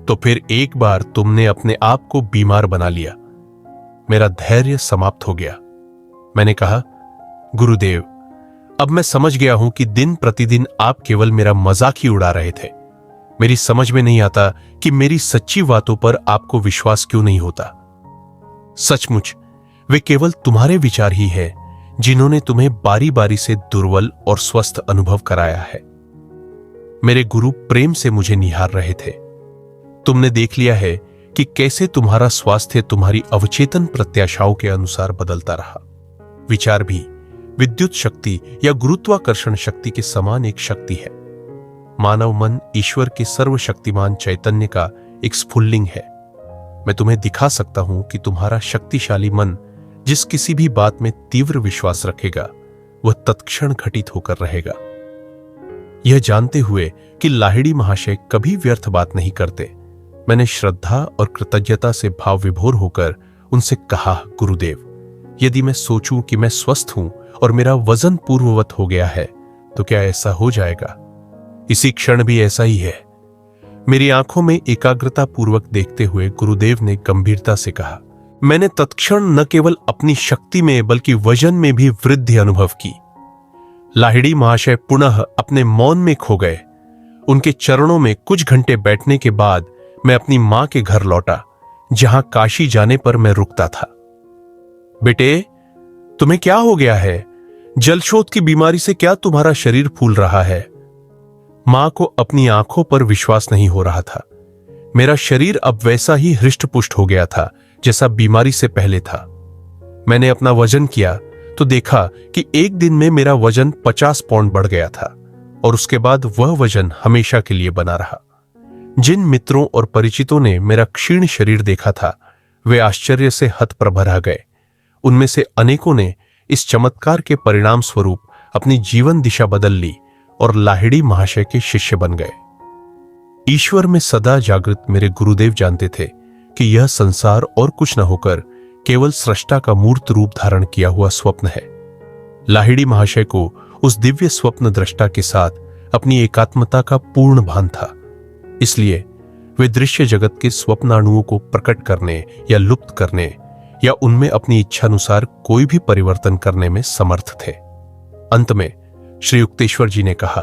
तो फिर एक बार तुमने अपने आप को बीमार बना लिया। मेरा धैर्य समाप्त हो गया। मैंने कहा, गुरुदेव, अब मैं समझ गया हूं कि दिन प्रतिदिन आप केवल मेरा मजाक ही उड़ा रहे थे। मेरी समझ में नहीं आता कि मेरी सच्ची बातों पर आपको विश्वास क्यों नहीं होता। सचमुच वे केवल तुम्हारे विचार ही हैं जिन्होंने तुम्हें बारी बारी से दुर्बल और स्वस्थ अनुभव कराया है। मेरे गुरु प्रेम से मुझे निहार रहे थे। तुमने देख लिया है कि कैसे तुम्हारा स्वास्थ्य तुम्हारी अवचेतन प्रत्याशाओं के अनुसार बदलता रहा। विचार भी विद्युत शक्ति या गुरुत्वाकर्षण शक्ति के समान एक शक्ति है। मानव मन ईश्वर के सर्वशक्तिमान चैतन्य का एक स्फुल्लिंग है। मैं तुम्हें दिखा सकता हूं कि तुम्हारा शक्तिशाली मन जिस किसी भी बात में तीव्र विश्वास रखेगा वह तत्क्षण घटित होकर रहेगा। यह जानते हुए कि लाहिड़ी महाशय कभी व्यर्थ बात नहीं करते, मैंने श्रद्धा और कृतज्ञता से भाव विभोर होकर उनसे कहा, गुरुदेव, यदि मैं सोचूं कि मैं स्वस्थ हूं और मेरा वजन पूर्ववत हो गया है तो क्या ऐसा हो जाएगा? इसी क्षण भी ऐसा ही है। मेरी आंखों में एकाग्रता पूर्वक देखते हुए गुरुदेव ने गंभीरता से कहा, मैंने तत्क्षण न केवल अपनी शक्ति में बल्कि वजन में भी वृद्धि अनुभव की। लाहिड़ी महाशय पुनः अपने मौन में खो गए। उनके चरणों में कुछ घंटे बैठने के बाद मैं अपनी मां के घर लौटा, जहां काशी जाने पर मैं रुकता था। बेटे, तुम्हें क्या हो गया है? जलशोथ की बीमारी से क्या तुम्हारा शरीर फूल रहा है? मां को अपनी आंखों पर विश्वास नहीं हो रहा था। मेरा शरीर अब वैसा ही हृष्टपुष्ट हो गया था जैसा बीमारी से पहले था। मैंने अपना वजन किया तो देखा कि एक दिन में मेरा वजन 50 पाउंड बढ़ गया था और उसके बाद वह वजन हमेशा के लिए बना रहा। जिन मित्रों और परिचितों ने मेरा क्षीण शरीर देखा था वे आश्चर्य से हतप्रभ रह गए। उनमें से अनेकों ने इस चमत्कार के परिणाम स्वरूप अपनी जीवन दिशा बदल ली और लाहिड़ी महाशय के शिष्य बन गए। ईश्वर में सदा जागृत मेरे गुरुदेव जानते थे कि यह संसार और कुछ न होकर केवल सृष्टा का मूर्त रूप धारण किया हुआ स्वप्न है। लाहिड़ी महाशय को उस दिव्य स्वप्न दृष्टा के साथ अपनी एकात्मता का पूर्ण भान था, इसलिए वे दृश्य जगत के स्वप्नाणुओं को प्रकट करने या लुप्त करने या उनमें अपनी इच्छानुसार कोई भी परिवर्तन करने में समर्थ थे। अंत में श्री युक्तेश्वर जी ने कहा,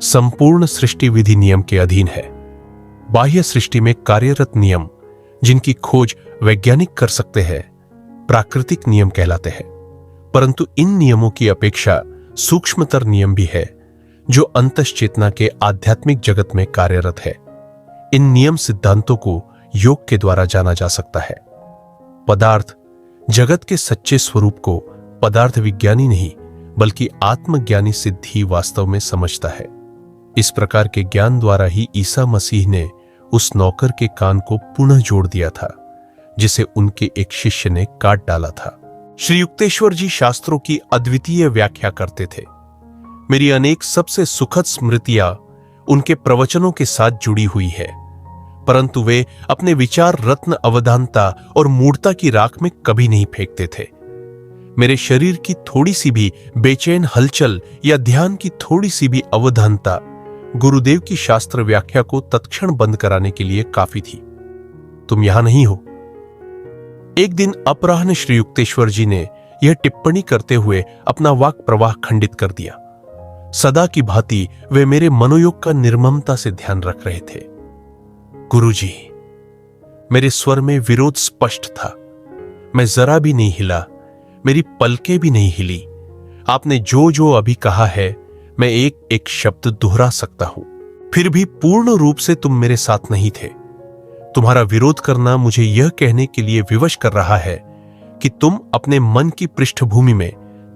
संपूर्ण सृष्टि विधि नियम के अधीन है। बाह्य सृष्टि में कार्यरत नियम जिनकी खोज वैज्ञानिक कर सकते हैं प्राकृतिक नियम कहलाते हैं, परंतु इन नियमों की अपेक्षा सूक्ष्मतर नियम भी है जो अंतश्चेतना के आध्यात्मिक जगत में कार्यरत है। इन नियम सिद्धांतों को योग के द्वारा जाना जा सकता है। पदार्थ जगत के सच्चे स्वरूप को पदार्थ विज्ञानी नहीं बल्कि आत्मज्ञानी सिद्धि वास्तव में समझता है। इस प्रकार के ज्ञान द्वारा ही ईसा मसीह ने उस नौकर के कान को पुनः जोड़ दिया था जिसे उनके एक शिष्य ने काट डाला था। श्री युक्तेश्वर जी शास्त्रों की अद्वितीय व्याख्या करते थे। मेरी अनेक सबसे सुखद स्मृतियां उनके प्रवचनों के साथ जुड़ी हुई है, परंतु वे अपने विचार रत्न अवधानता और मूर्ता की राख में कभी नहीं फेंकते थे। मेरे शरीर की थोड़ी सी भी बेचैन हलचल या ध्यान की थोड़ी सी भी अवधानता गुरुदेव की शास्त्र व्याख्या को तत्क्षण बंद कराने के लिए काफी थी। तुम यहां नहीं हो। एक दिन अपराह्न श्री युक्तेश्वर जी ने यह टिप्पणी करते हुए अपना वाक प्रवाह खंडित कर दिया। सदा की भांति वे मेरे मनोयोग का निर्ममता से ध्यान रख रहे थे। गुरुजी, मेरे स्वर में विरोध स्पष्ट था। मैं जरा भी नहीं हिला, मेरी पलकें भी नहीं हिली। आपने जो जो अभी कहा है मैं एक एक शब्द दोहरा सकता हूं, फिर भी पूर्ण रूप से तुम मेरे साथ नहीं थे। तुम्हारा विरोध करना मुझे यह कहने के लिए विवश कर रहा है कि तुम अपने मन की पृष्ठभूमि में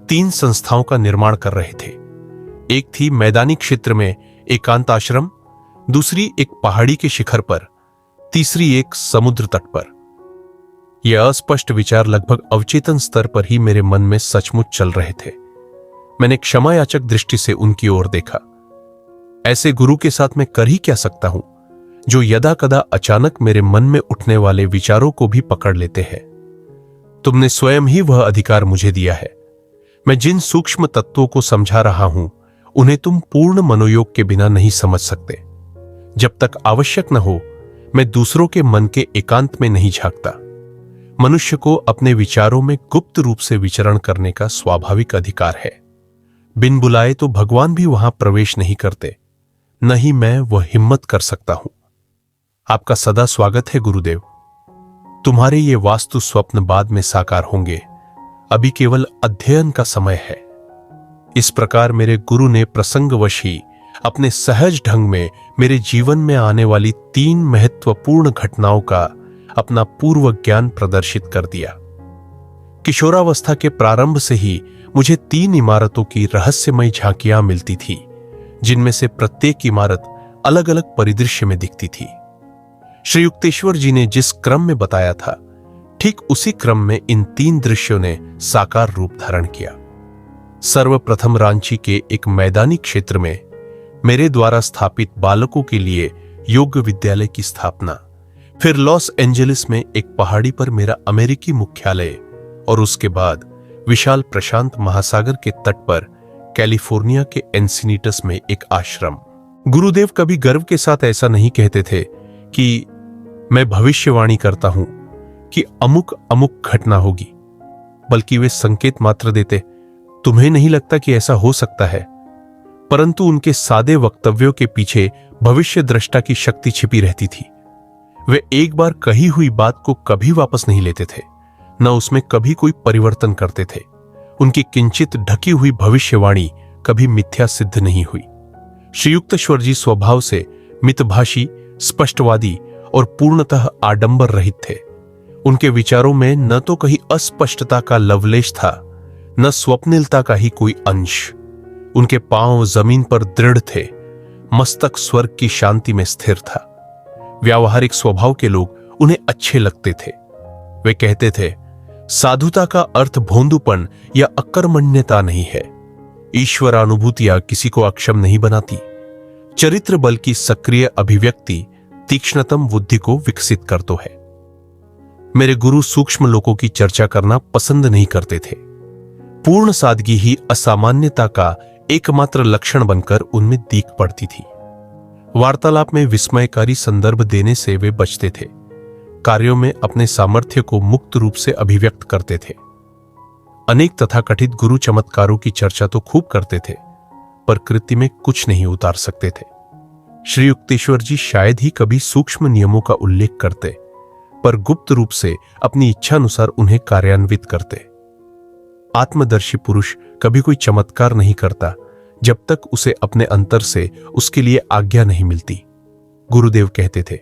3 संस्थाओं का निर्माण कर रहे थे। एक थी मैदानी क्षेत्र में एकांत आश्रम, दूसरी एक पहाड़ी के शिखर पर, तीसरी एक समुद्र तट पर। यह अस्पष्ट विचार लगभग अवचेतन स्तर पर ही मेरे मन में सचमुच चल रहे थे। मैंने क्षमायाचक दृष्टि से उनकी ओर देखा। ऐसे गुरु के साथ मैं कर ही क्या सकता हूं जो यदा कदा अचानक मेरे मन में उठने वाले विचारों को भी पकड़ लेते हैं। तुमने स्वयं ही वह अधिकार मुझे दिया है। मैं जिन सूक्ष्म तत्वों को समझा रहा हूं उन्हें तुम पूर्ण मनोयोग के बिना नहीं समझ सकते। जब तक आवश्यक न हो मैं दूसरों के मन के एकांत में नहीं झांकता। मनुष्य को अपने विचारों में गुप्त रूप से विचरण करने का स्वाभाविक अधिकार है। बिन बुलाए तो भगवान भी वहां प्रवेश नहीं करते, न ही मैं वह हिम्मत कर सकता हूं। आपका सदा स्वागत है गुरुदेव। तुम्हारे ये वास्तु स्वप्न बाद में साकार होंगे, अभी केवल अध्ययन का समय है। इस प्रकार मेरे गुरु ने प्रसंगवश ही अपने सहज ढंग में मेरे जीवन में आने वाली 3 महत्वपूर्ण घटनाओं का अपना पूर्व ज्ञान प्रदर्शित कर दिया। किशोरावस्था के प्रारंभ से ही मुझे 3 इमारतों की रहस्यमय झांकियां मिलती थी, जिनमें से प्रत्येक इमारत अलग अलग परिदृश्य में दिखती थी। श्री युक्तेश्वर जी ने जिस क्रम में बताया था, ठीक उसी क्रम में इन 3 दृश्यों ने साकार रूप धारण किया। सर्वप्रथम रांची के एक मैदानी क्षेत्र में मेरे द्वारा स्थापित बालकों के लिए योग विद्यालय की स्थापना, फिर लॉस एंजलिस में एक पहाड़ी पर मेरा अमेरिकी मुख्यालय, और उसके बाद विशाल प्रशांत महासागर के तट पर कैलिफोर्निया के एंसिनिटस में एक आश्रम। गुरुदेव कभी गर्व के साथ ऐसा नहीं कहते थे कि मैं भविष्यवाणी करता हूं कि अमुक अमुक घटना होगी, बल्कि वे संकेत मात्र देते, तुम्हें नहीं लगता कि ऐसा हो सकता है? परंतु उनके सादे वक्तव्यों के पीछे भविष्य दृष्टा की शक्ति छिपी रहती थी। वे एक बार कही हुई बात को कभी वापस नहीं लेते थे, न उसमें कभी कोई परिवर्तन करते थे। उनकी किंचित ढकी हुई भविष्यवाणी कभी मिथ्या सिद्ध नहीं हुई। श्री युक्तेश्वर जी स्वभाव से मितभाषी, स्पष्टवादी और पूर्णतः आडंबर रहित थे। उनके विचारों में न तो कहीं अस्पष्टता का लवलेश था, न स्वप्निलता का ही कोई अंश। उनके पांव जमीन पर दृढ़ थे, मस्तक स्वर्ग की शांति में स्थिर था। व्यावहारिक स्वभाव के लोग उन्हें अच्छे लगते थे। वे कहते थे, साधुता का अर्थ भोंदूपन या अकर्मण्यता नहीं है। ईश्वरानुभूतियां किसी को अक्षम नहीं बनाती। चरित्र बल की सक्रिय अभिव्यक्ति तीक्ष्णतम बुद्धि को विकसित करतो है। मेरे गुरु सूक्ष्म लोगों की चर्चा करना पसंद नहीं करते थे। पूर्ण सादगी ही असामान्यता का एकमात्र लक्षण बनकर उनमें दीख पड़ती थी। वार्तालाप में विस्मयकारी संदर्भ देने से वे बचते थे। कार्यों में अपने सामर्थ्य को मुक्त रूप से अभिव्यक्त करते थे। अनेक तथाकथित गुरु चमत्कारों की चर्चा तो खूब करते थे, पर कृति में कुछ नहीं उतार सकते थे। श्री युक्तेश्वर जी शायद ही कभी सूक्ष्म नियमों का उल्लेख करते, पर गुप्त रूप से अपनी इच्छानुसार उन्हें कार्यान्वित करते। आत्मदर्शी पुरुष कभी कोई चमत्कार नहीं करता जब तक उसे अपने अंतर से उसके लिए आज्ञा नहीं मिलती। गुरुदेव कहते थे,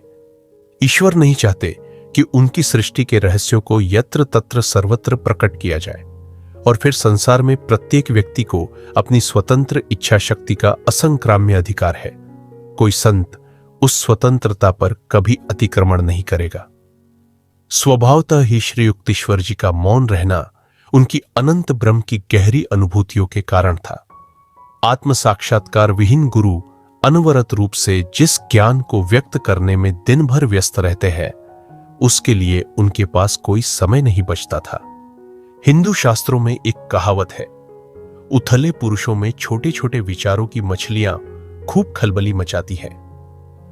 ईश्वर नहीं चाहते कि उनकी सृष्टि के रहस्यों को यत्र तत्र सर्वत्र प्रकट किया जाए, और फिर संसार में प्रत्येक व्यक्ति को अपनी स्वतंत्र इच्छा शक्ति का असंक्राम्य अधिकार है। कोई संत उस स्वतंत्रता पर कभी अतिक्रमण नहीं करेगा। स्वभावतः ही श्री युक्तेश्वर जी का मौन रहना उनकी अनंत ब्रह्म की गहरी अनुभूतियों के कारण था। आत्म साक्षात्कार विहीन गुरु अनवरत रूप से जिस ज्ञान को व्यक्त करने में दिन भर व्यस्त रहते हैं, उसके लिए उनके पास कोई समय नहीं बचता था। हिंदू शास्त्रों में एक कहावत है, उथले पुरुषों में छोटे छोटे विचारों की मछलियां खूब खलबली मचाती हैं।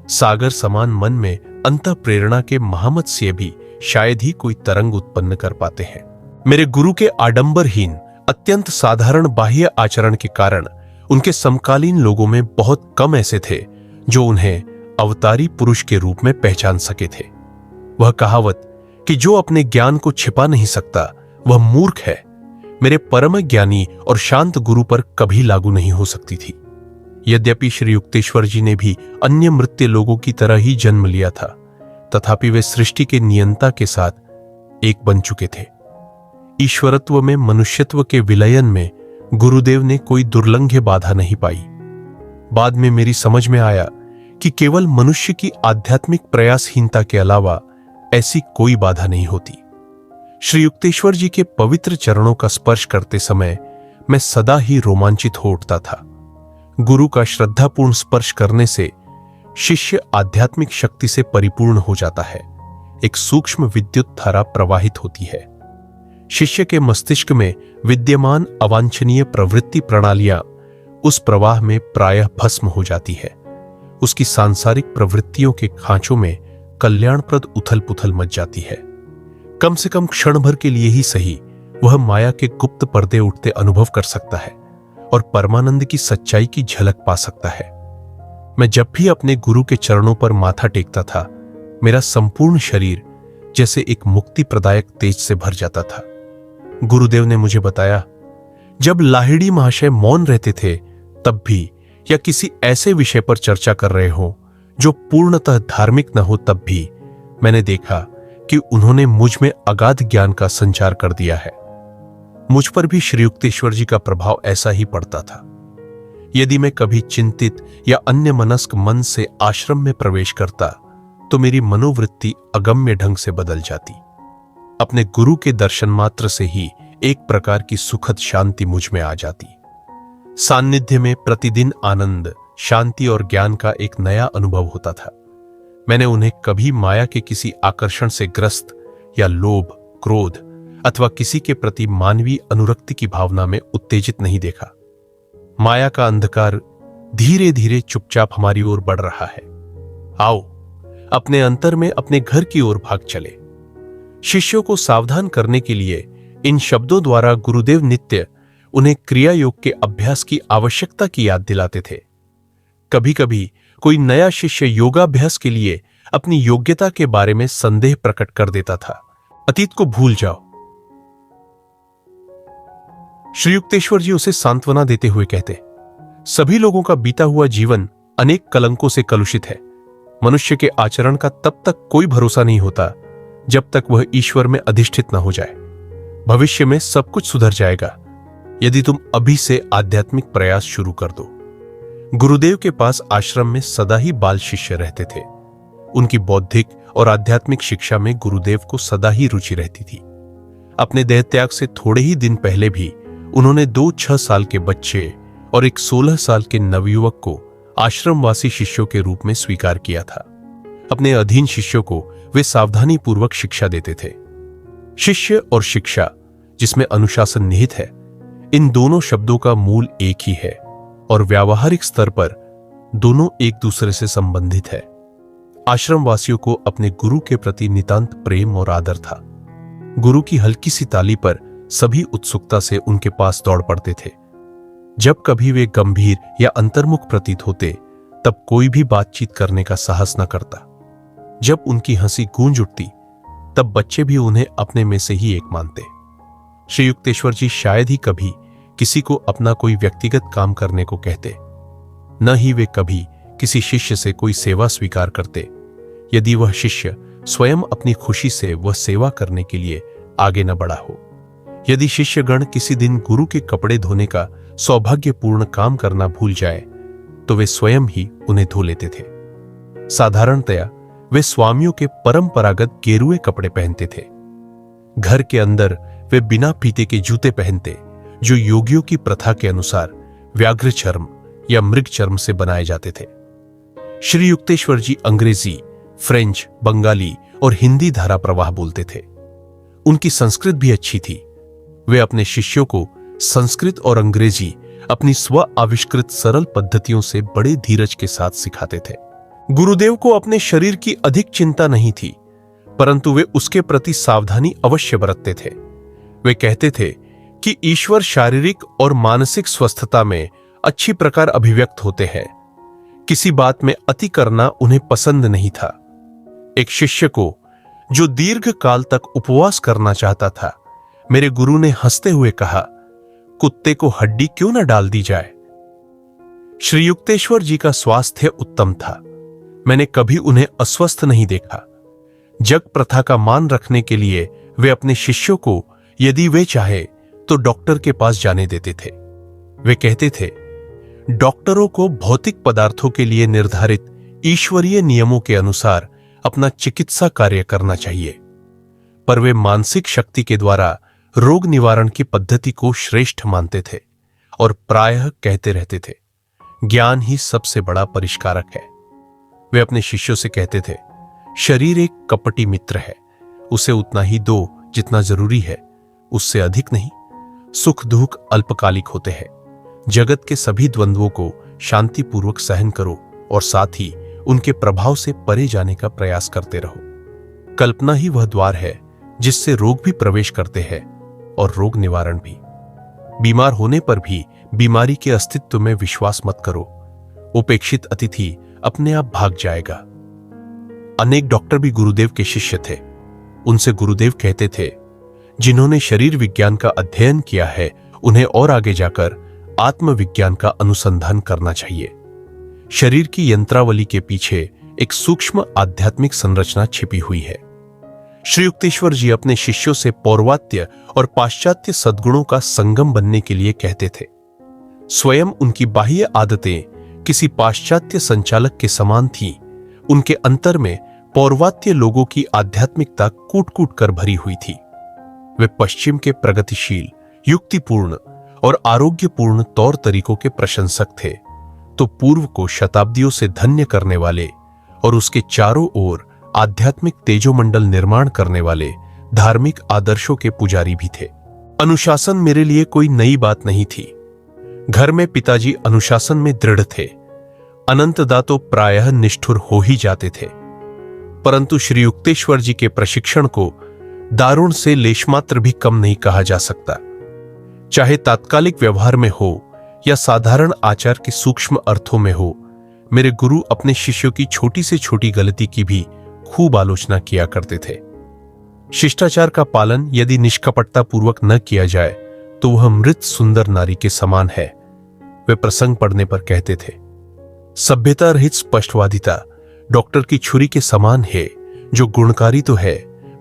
सागर समान मन में अंतः प्रेरणा के महामत्स्य भी शायद ही कोई तरंग उत्पन्न कर पाते हैं। मेरे गुरु के आडंबरहीन, अत्यंत साधारण बाह्य आचरण के कारण उनके समकालीन लोगों में बहुत कम ऐसे थे जो उन्हें अवतारी पुरुष के रूप में पहचान सके थे। वह कहावत कि जो अपने ज्ञान को छिपा नहीं सकता वह मूर्ख है, मेरे परम ज्ञानी और शांत गुरु पर कभी लागू नहीं हो सकती थी। यद्यपि श्री युक्तेश्वर जी ने भी अन्य मृत्य लोगों की तरह ही जन्म लिया था, तथापि वे सृष्टि के नियंता के साथ एक बन चुके थे। ईश्वरत्व में मनुष्यत्व के विलयन में गुरुदेव ने कोई दुर्लंघ्य बाधा नहीं पाई। बाद में मेरी समझ में आया कि केवल मनुष्य की आध्यात्मिक प्रयासहीनता के अलावा ऐसी कोई बाधा नहीं होती। श्री युक्तेश्वर जी के पवित्र चरणों का स्पर्श करते समय मैं सदा ही रोमांचित हो उठता था। गुरु का श्रद्धापूर्ण स्पर्श करने से शिष्य आध्यात्मिक शक्ति से परिपूर्ण हो जाता है। एक सूक्ष्म विद्युत धारा प्रवाहित होती है। शिष्य के मस्तिष्क में विद्यमान अवांछनीय प्रवृत्ति प्रणालियां उस प्रवाह में प्रायः भस्म हो जाती है। उसकी सांसारिक प्रवृत्तियों के खांचों में कल्याणप्रद उथल पुथल मच जाती है। कम से कम क्षण भर के लिए ही सही वह माया के गुप्त पर्दे उठते अनुभव कर सकता है और परमानंद की सच्चाई की झलक पा सकता है। मैं जब भी अपने गुरु के चरणों पर माथा टेकता था, मेरा संपूर्ण शरीर जैसे एक मुक्ति प्रदायक तेज से भर जाता था। गुरुदेव ने मुझे बताया, जब लाहिड़ी महाशय मौन रहते थे तब भी, या किसी ऐसे विषय पर चर्चा कर रहे हो जो पूर्णतः धार्मिक न हो तब भी, मैंने देखा कि उन्होंने मुझ में अगाध ज्ञान का संचार कर दिया है। मुझ पर भी श्री युक्तेश्वर जी का प्रभाव ऐसा ही पड़ता था। यदि मैं कभी चिंतित या अन्य मनस्क मन से आश्रम में प्रवेश करता तो मेरी मनोवृत्ति अगम्य ढंग से बदल जाती। अपने गुरु के दर्शन मात्र से ही एक प्रकार की सुखद शांति मुझ में आ जाती। सान्निध्य में प्रतिदिन आनंद, शांति और ज्ञान का एक नया अनुभव होता था। मैंने उन्हें कभी माया के किसी आकर्षण से ग्रस्त या लोभ, क्रोध अथवा किसी के प्रति मानवीय अनुरक्ति की भावना में उत्तेजित नहीं देखा। माया का अंधकार धीरे धीरे चुपचाप हमारी ओर बढ़ रहा है। आओ अपने अंतर में अपने घर की ओर भाग चले। शिष्यों को सावधान करने के लिए इन शब्दों द्वारा गुरुदेव नित्य उन्हें क्रिया योग के अभ्यास की आवश्यकता की याद दिलाते थे। कभी कभी कोई नया शिष्य योगाभ्यास के लिए अपनी योग्यता के बारे में संदेह प्रकट कर देता था। अतीत को भूल जाओ। श्री युक्तेश्वर जी उसे सांत्वना देते हुए कहते, सभी लोगों का बीता हुआ जीवन अनेक कलंकों से कलुषित है। मनुष्य के आचरण का तब तक कोई भरोसा नहीं होता जब तक वह ईश्वर में अधिष्ठित न हो जाए। भविष्य में सब कुछ सुधर जाएगा यदि तुम अभी से आध्यात्मिक प्रयास शुरू कर दो। गुरुदेव के पास आश्रम में सदा ही बाल शिष्य रहते थे। उनकी बौद्धिक और आध्यात्मिक शिक्षा में गुरुदेव को सदा ही रुचि रहती थी। अपने देहत्याग से थोड़े ही दिन पहले भी उन्होंने 2 6 साल के बच्चे और एक 16 साल के नवयुवक को आश्रमवासी शिष्यों के रूप में स्वीकार किया था। अपने अधीन शिष्यों को वे सावधानी पूर्वक शिक्षा देते थे। शिष्य और शिक्षा, जिसमें अनुशासन निहित है, इन दोनों शब्दों का मूल एक ही है और व्यावहारिक स्तर पर दोनों एक दूसरे से संबंधित है। आश्रमवासियों को अपने गुरु के प्रति नितांत प्रेम और आदर था। गुरु की हल्की सी ताली पर सभी उत्सुकता से उनके पास दौड़ पड़ते थे। जब कभी वे गंभीर या अंतर्मुख प्रतीत होते तब कोई भी बातचीत करने का साहस न करता। जब उनकी हंसी गूंज उठती तब बच्चे भी उन्हें अपने में से ही एक मानते। श्री युक्तेश्वर जी शायद ही कभी किसी को अपना कोई व्यक्तिगत काम करने को कहते, न ही वे कभी किसी शिष्य से कोई सेवा स्वीकार करते यदि वह शिष्य स्वयं अपनी खुशी से वह सेवा करने के लिए आगे न बढ़ा हो। यदि शिष्यगण किसी दिन गुरु के कपड़े धोने का सौभाग्यपूर्ण काम करना भूल जाए तो वे स्वयं ही उन्हें धो लेते थे। साधारणतया वे स्वामियों के परंपरागत गेरुए कपड़े पहनते थे। घर के अंदर वे बिना फीते के जूते पहनते, जो योगियों की प्रथा के अनुसार व्याघ्र चर्म या मृग चर्म से बनाए जाते थे। श्री युक्तेश्वर जी अंग्रेजी, फ्रेंच, बंगाली और हिंदी धारा प्रवाह बोलते थे। उनकी संस्कृत भी अच्छी थी। वे अपने शिष्यों को संस्कृत और अंग्रेजी अपनी स्व आविष्कृत सरल पद्धतियों से बड़े धीरज के साथ सिखाते थे। गुरुदेव को अपने शरीर की अधिक चिंता नहीं थी, परंतु वे उसके प्रति सावधानी अवश्य बरतते थे। वे कहते थे कि ईश्वर शारीरिक और मानसिक स्वस्थता में अच्छी प्रकार अभिव्यक्त होते हैं। किसी बात में अति करना उन्हें पसंद नहीं था। एक शिष्य को जो दीर्घ काल तक उपवास करना चाहता था, मेरे गुरु ने हंसते हुए कहा, कुत्ते को हड्डी क्यों न डाल दी जाए। श्री युक्तेश्वर जी का स्वास्थ्य उत्तम था। मैंने कभी उन्हें अस्वस्थ नहीं देखा। जग प्रथा का मान रखने के लिए वे अपने शिष्यों को यदि वे चाहे तो डॉक्टर के पास जाने देते थे। वे कहते थे, डॉक्टरों को भौतिक पदार्थों के लिए निर्धारित ईश्वरीय नियमों के अनुसार अपना चिकित्सा कार्य करना चाहिए, पर वे मानसिक शक्ति के द्वारा रोग निवारण की पद्धति को श्रेष्ठ मानते थे और प्रायः कहते रहते थे, ज्ञान ही सबसे बड़ा परिष्कारक है। वे अपने शिष्यों से कहते थे, शरीर एक कपटी मित्र है, उसे उतना ही दो जितना जरूरी है, उससे अधिक नहीं। सुख दुख अल्पकालिक होते हैं। जगत के सभी द्वंद्वों को शांतिपूर्वक सहन करो और साथ ही उनके प्रभाव से परे जाने का प्रयास करते रहो। कल्पना ही वह द्वार है जिससे रोग भी प्रवेश करते हैं और रोग निवारण भी। बीमार होने पर भी बीमारी के अस्तित्व में विश्वास मत करो। उपेक्षित अतिथि अपने आप भाग जाएगा। अनेक डॉक्टर भी गुरुदेव के शिष्य थे। उनसे गुरुदेव कहते थे, जिन्होंने शरीर विज्ञान का अध्ययन किया है उन्हें और आगे जाकर आत्मविज्ञान का अनुसंधान करना चाहिए। शरीर की यंत्रावली के पीछे एक सूक्ष्म आध्यात्मिक संरचना छिपी हुई है। श्री युक्तेश्वर जी अपने शिष्यों से पौर्वात्य और पाश्चात्य सद्गुणों का संगम बनने के लिए कहते थे। स्वयं उनकी बाह्य आदतें किसी पाश्चात्य संचालक के समान थीं। उनके अंतर में पौर्वात्य लोगों की आध्यात्मिकता कूट कूट कर भरी हुई थी। वे पश्चिम के प्रगतिशील, युक्तिपूर्ण और आरोग्यपूर्ण तौर तरीकों के प्रशंसक थे, तो पूर्व को शताब्दियों से धन्य करने वाले और उसके चारों ओर आध्यात्मिक तेजोमंडल निर्माण करने वाले धार्मिक आदर्शों के पुजारी भी थे। अनुशासन मेरे लिए कोई नई बात नहीं थी। घर में पिताजी अनुशासन में दृढ़ थे। अनंतदा तो प्रायः निष्ठुर हो ही जाते थे, परंतु श्री युक्तेश्वर जी के प्रशिक्षण को दारुण से लेशमात्र भी कम नहीं कहा जा सकता। चाहे तात्कालिक व्यवहार में हो या साधारण आचार के सूक्ष्म अर्थों में हो, मेरे गुरु अपने शिष्यों की छोटी से छोटी गलती की भी खूब आलोचना किया करते थे। शिष्टाचार का पालन यदि निष्कपटता पूर्वक न किया जाए तो वह मृत सुंदर नारी के समान है, वे प्रसंग पढ़ने पर कहते थे। सभ्यता रहित स्पष्टवादिता डॉक्टर की छुरी के समान है, जो गुणकारी तो है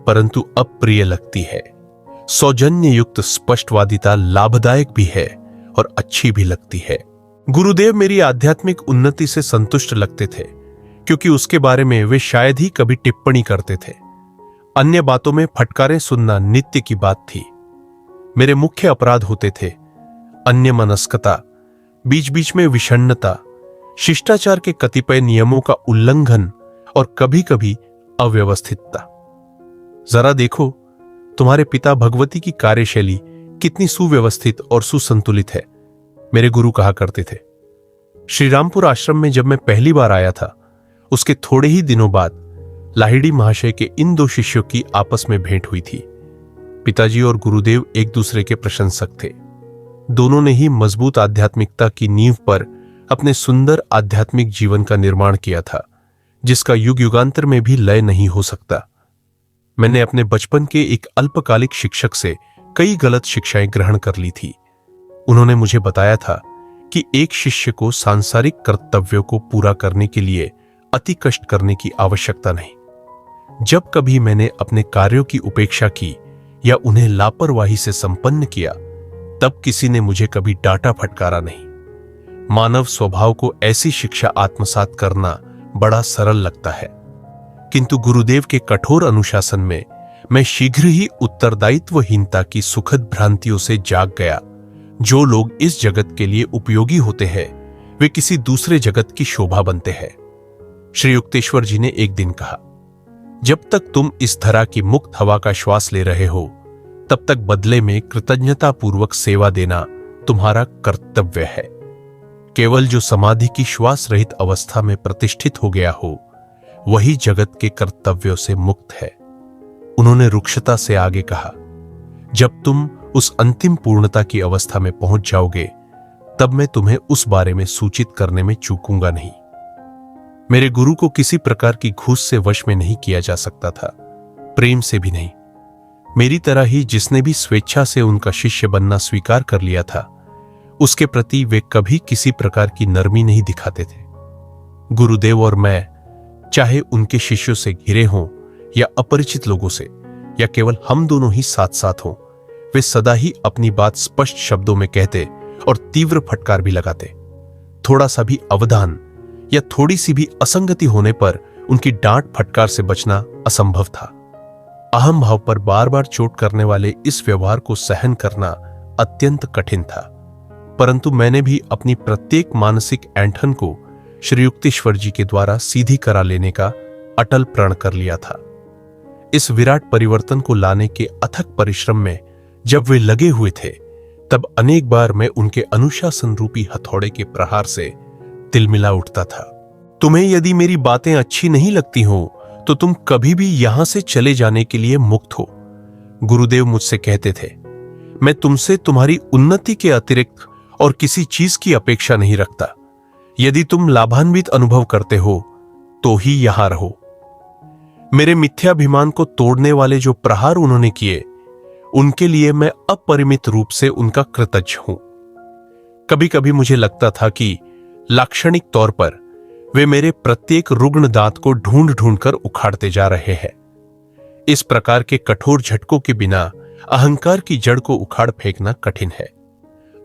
परंतु अप्रिय लगती है। सौजन्य युक्त स्पष्टवादिता लाभदायक भी है और अच्छी भी लगती है। गुरुदेव मेरी आध्यात्मिक उन्नति से संतुष्ट लगते थे, क्योंकि उसके बारे में वे शायद ही कभी टिप्पणी करते थे। अन्य बातों में फटकारें सुनना नित्य की बात थी। मेरे मुख्य अपराध होते थे अन्यमनस्कता, बीच बीच में विषण्णता, शिष्टाचार के कतिपय नियमों का उल्लंघन और कभी कभी अव्यवस्थितता। जरा देखो, तुम्हारे पिता भगवती की कार्यशैली कितनी सुव्यवस्थित और सुसंतुलित है, मेरे गुरु कहा करते थे। श्रीरामपुर आश्रम में जब मैं पहली बार आया था, उसके थोड़े ही दिनों बाद लाहिड़ी महाशय के इन दो शिष्यों की आपस में भेंट हुई थी। पिताजी और गुरुदेव एक दूसरे के प्रशंसक थे। दोनों ने ही मजबूत आध्यात्मिकता की नींव पर अपने सुंदर आध्यात्मिक जीवन का निर्माण किया था, जिसका युग युगांतर में भी लय नहीं हो सकता। मैंने अपने बचपन के एक अल्पकालिक शिक्षक से कई गलत शिक्षाएं ग्रहण कर ली थी। उन्होंने मुझे बताया था कि एक शिष्य को सांसारिक कर्तव्यों को पूरा करने के लिए अति कष्ट करने की आवश्यकता नहीं। जब कभी मैंने अपने कार्यों की उपेक्षा की या उन्हें लापरवाही से संपन्न किया, तब किसी ने मुझे कभी डांटा फटकारा नहीं। मानव स्वभाव को ऐसी शिक्षा आत्मसात करना बड़ा सरल लगता है, किंतु गुरुदेव के कठोर अनुशासन में मैं शीघ्र ही उत्तरदायित्वहीनता की सुखद भ्रांतियों से जाग गया। जो लोग इस जगत के लिए उपयोगी होते हैं, वे किसी दूसरे जगत की शोभा बनते हैं। श्री युक्तेश्वर जी ने एक दिन कहा, जब तक तुम इस धरा की मुक्त हवा का श्वास ले रहे हो, तब तक बदले में कृतज्ञतापूर्वक सेवा देना तुम्हारा कर्तव्य है। केवल जो समाधि की श्वास रहित अवस्था में प्रतिष्ठित हो गया हो, वही जगत के कर्तव्यों से मुक्त है। उन्होंने रुक्षता से आगे कहा, जब तुम उस अंतिम पूर्णता की अवस्था में पहुंच जाओगे, तब मैं तुम्हें उस बारे में सूचित करने में चूकूंगा नहीं। मेरे गुरु को किसी प्रकार की घूस से वश में नहीं किया जा सकता था, प्रेम से भी नहीं। मेरी तरह ही जिसने भी स्वेच्छा से उनका शिष्य बनना स्वीकार कर लिया था, उसके प्रति वे कभी किसी प्रकार की नरमी नहीं दिखाते थे। गुरुदेव और मैं, चाहे उनके शिष्यों से घिरे हों या अपरिचित लोगों से, या केवल हम दोनों ही साथ साथ हों, वे सदा ही अपनी बात स्पष्ट शब्दों में कहते और तीव्र फटकार भी लगाते। थोड़ा सा भी अवधान या थोड़ी सी भी असंगति होने पर उनकी डांट फटकार से बचना असंभव था। अहम भाव पर बार बार चोट करने वाले इस व्यवहार को सहन करना अत्यंत कठिन था, परंतु मैंने भी अपनी प्रत्येक मानसिक ऐंठन को श्री युक्तेश्वर जी के द्वारा सीधी करा लेने का अटल प्रण कर लिया था। इस विराट परिवर्तन को लाने के अथक परिश्रम में जब वे लगे हुए थे, तब अनेक बार मैं उनके अनुशासन रूपी हथौड़े के प्रहार से तिलमिला उठता था। तुम्हें यदि मेरी बातें अच्छी नहीं लगती हो, तो तुम कभी भी यहां से चले जाने के लिए मुक्त हो, गुरुदेव मुझसे कहते थे। मैं तुमसे तुम्हारी उन्नति के अतिरिक्त और किसी चीज की अपेक्षा नहीं रखता। यदि तुम लाभान्वित अनुभव करते हो, तो ही यहां रहो। मेरे मिथ्याभिमान को तोड़ने वाले जो प्रहार उन्होंने किए, उनके लिए मैं अपरिमित रूप से उनका कृतज्ञ हूं। कभी कभी मुझे लगता था कि लाक्षणिक तौर पर वे मेरे प्रत्येक रुग्ण दांत को ढूंढ ढूंढ कर उखाड़ते जा रहे हैं। इस प्रकार के कठोर झटकों के बिना अहंकार की जड़ को उखाड़ फेंकना कठिन है।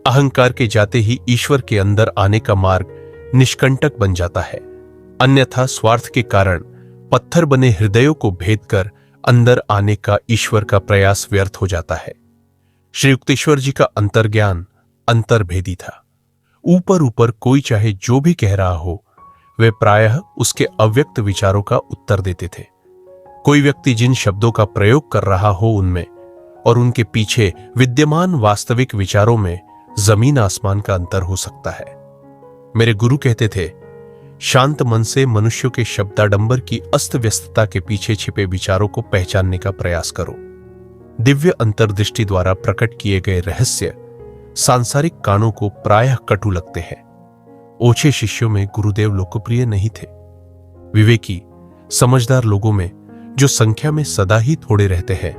अहंकार के जाते ही ईश्वर के अंदर आने का मार्ग निष्कंटक बन जाता है, अन्यथा स्वार्थ के कारण पत्थर बने हृदयों को भेद कर अंदर आने का ईश्वर का प्रयास व्यर्थ हो जाता है। श्री युक्तेश्वर जी का अंतर्ज्ञान अंतर्भेदी था। ऊपर ऊपर कोई चाहे जो भी कह रहा हो, वे प्रायः उसके अव्यक्त विचारों का उत्तर देते थे। कोई व्यक्ति जिन शब्दों का प्रयोग कर रहा हो उनमें और उनके पीछे विद्यमान वास्तविक विचारों में जमीन आसमान का अंतर हो सकता है। मेरे गुरु कहते थे, शांत मन से मनुष्यों के शब्दाडंबर की अस्त व्यस्तता के पीछे छिपे विचारों को पहचानने का प्रयास करो। दिव्य अंतर्दृष्टि द्वारा प्रकट किए गए रहस्य सांसारिक कानों को प्रायः कटु लगते हैं। ओछे शिष्यों में गुरुदेव लोकप्रिय नहीं थे। विवेकी, समझदार लोगों में, जो संख्या में सदा ही थोड़े रहते हैं,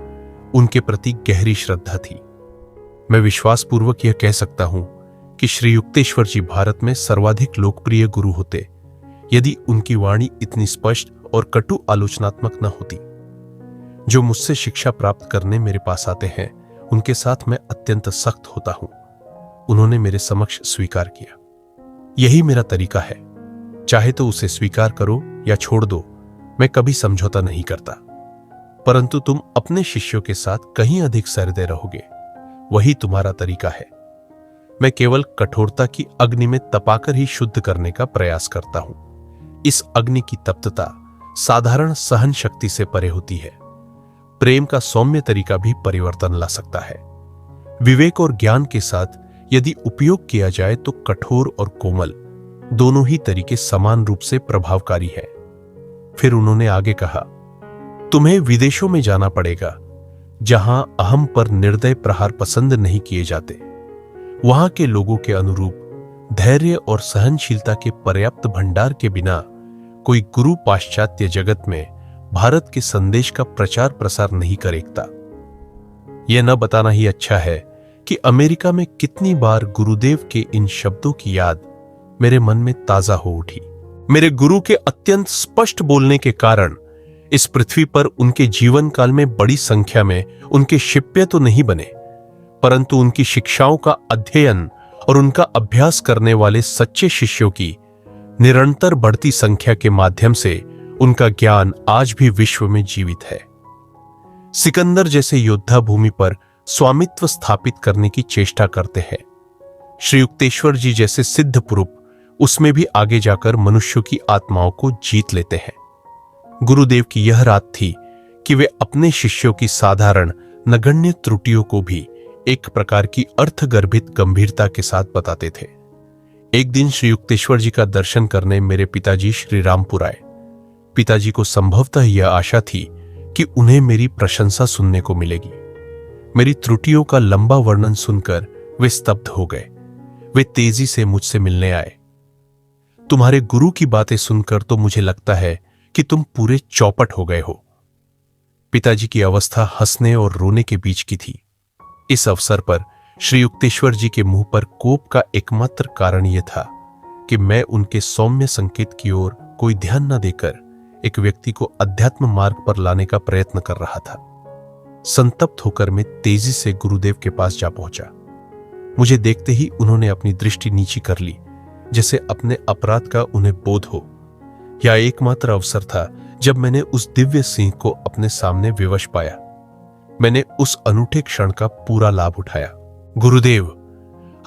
उनके प्रति गहरी श्रद्धा थी। मैं विश्वासपूर्वक यह कह सकता हूं कि श्री युक्तेश्वर जी भारत में सर्वाधिक लोकप्रिय गुरु होते यदि उनकी वाणी इतनी स्पष्ट और कटु आलोचनात्मक न होती। जो मुझसे शिक्षा प्राप्त करने मेरे पास आते हैं, उनके साथ मैं अत्यंत सख्त होता हूं। उन्होंने मेरे समक्ष स्वीकार किया। यही मेरा तरीका है। चाहे तो उसे स्वीकार करो या छोड़ दो, मैं कभी समझौता नहीं करता। परंतु तुम अपने शिष्यों के साथ कहीं अधिक सहृदय रहोगे, वही तुम्हारा तरीका है। मैं केवल कठोरता की अग्नि में तपाकर ही शुद्ध करने का प्रयास करता हूं। इस अग्नि की तप्तता साधारण सहन शक्ति से परे होती है। प्रेम का सौम्य तरीका भी परिवर्तन ला सकता है। विवेक और ज्ञान के साथ यदि उपयोग किया जाए तो कठोर और कोमल दोनों ही तरीके समान रूप से प्रभावकारी है। फिर उन्होंने आगे कहा, तुम्हें विदेशों में जाना पड़ेगा, जहां अहम पर निर्दय प्रहार पसंद नहीं किए जाते। वहां के लोगों के अनुरूप धैर्य और सहनशीलता के पर्याप्त भंडार के बिना कोई गुरु पाश्चात्य जगत में भारत के संदेश का प्रचार प्रसार नहीं करेगा। यह न बताना ही अच्छा है कि अमेरिका में कितनी बार गुरुदेव के इन शब्दों की याद मेरे मन में ताजा हो उठी। मेरे गुरु के अत्यंत स्पष्ट बोलने के कारण इस पृथ्वी पर उनके जीवन काल में बड़ी संख्या में उनके शिष्य तो नहीं बने, परंतु उनकी शिक्षाओं का अध्ययन और उनका अभ्यास करने वाले सच्चे शिष्यों की निरंतर बढ़ती संख्या के माध्यम से उनका ज्ञान आज भी विश्व में जीवित है। सिकंदर जैसे योद्धा भूमि पर स्वामित्व स्थापित करने की चेष्टा करते हैं। श्री युक्तेश्वर जी जैसे सिद्ध पुरुष उसमें भी आगे जाकर मनुष्यों की आत्माओं को जीत लेते हैं। गुरुदेव की यह रात थी कि वे अपने शिष्यों की साधारण नगण्य त्रुटियों को भी एक प्रकार की अर्थगर्भित गंभीरता के साथ बताते थे। एक दिन श्री युक्तेश्वर जी का दर्शन करने मेरे पिताजी श्री रामपुर आए। पिताजी को संभवतः यह आशा थी कि उन्हें मेरी प्रशंसा सुनने को मिलेगी। मेरी त्रुटियों का लंबा वर्णन सुनकर वे स्तब्ध हो गए। वे तेजी से मुझसे मिलने आए। तुम्हारे गुरु की बातें सुनकर तो मुझे लगता है कि तुम पूरे चौपट हो गए हो। पिताजी की अवस्था हंसने और रोने के बीच की थी। इस अवसर पर श्री युक्तेश्वर जी के मुंह पर कोप का एकमात्र कारण यह था कि मैं उनके सौम्य संकेत की ओर कोई ध्यान न देकर एक व्यक्ति को अध्यात्म मार्ग पर लाने का प्रयत्न कर रहा था। संतप्त होकर मैं तेजी से गुरुदेव के पास जा पहुंचा। मुझे देखते ही उन्होंने अपनी दृष्टि नीची कर ली, जैसे अपने अपराध का उन्हें बोध हो। यह एकमात्र अवसर था जब मैंने उस दिव्य सिंह को अपने सामने विवश पाया। मैंने उस अनूठे क्षण का पूरा लाभ उठाया। गुरुदेव,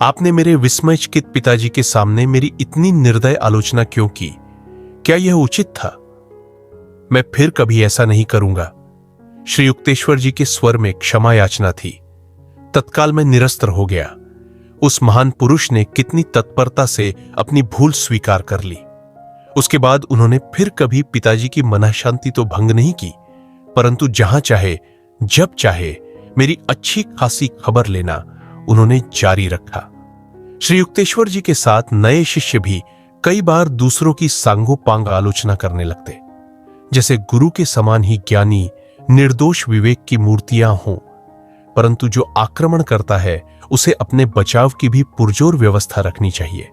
आपने मेरे विस्मयचकित पिताजी के सामने मेरी इतनी निर्दय आलोचना क्यों की? क्या यह उचित था? मैं फिर कभी ऐसा नहीं करूंगा। श्री युक्तेश्वर जी के स्वर में क्षमा याचना थी। तत्काल मैं निरस्त्र हो गया। उस महान पुरुष ने कितनी तत्परता से अपनी भूल स्वीकार कर ली। उसके बाद उन्होंने फिर कभी पिताजी की मनःशांति तो भंग नहीं की, परंतु जहां चाहे जब चाहे मेरी अच्छी खासी खबर लेना उन्होंने जारी रखा। श्री युक्तेश्वर जी के साथ नए शिष्य भी कई बार दूसरों की सांगोपांग आलोचना करने लगते, जैसे गुरु के समान ही ज्ञानी निर्दोष विवेक की मूर्तियां हों। परंतु जो आक्रमण करता है उसे अपने बचाव की भी पुरजोर व्यवस्था रखनी चाहिए।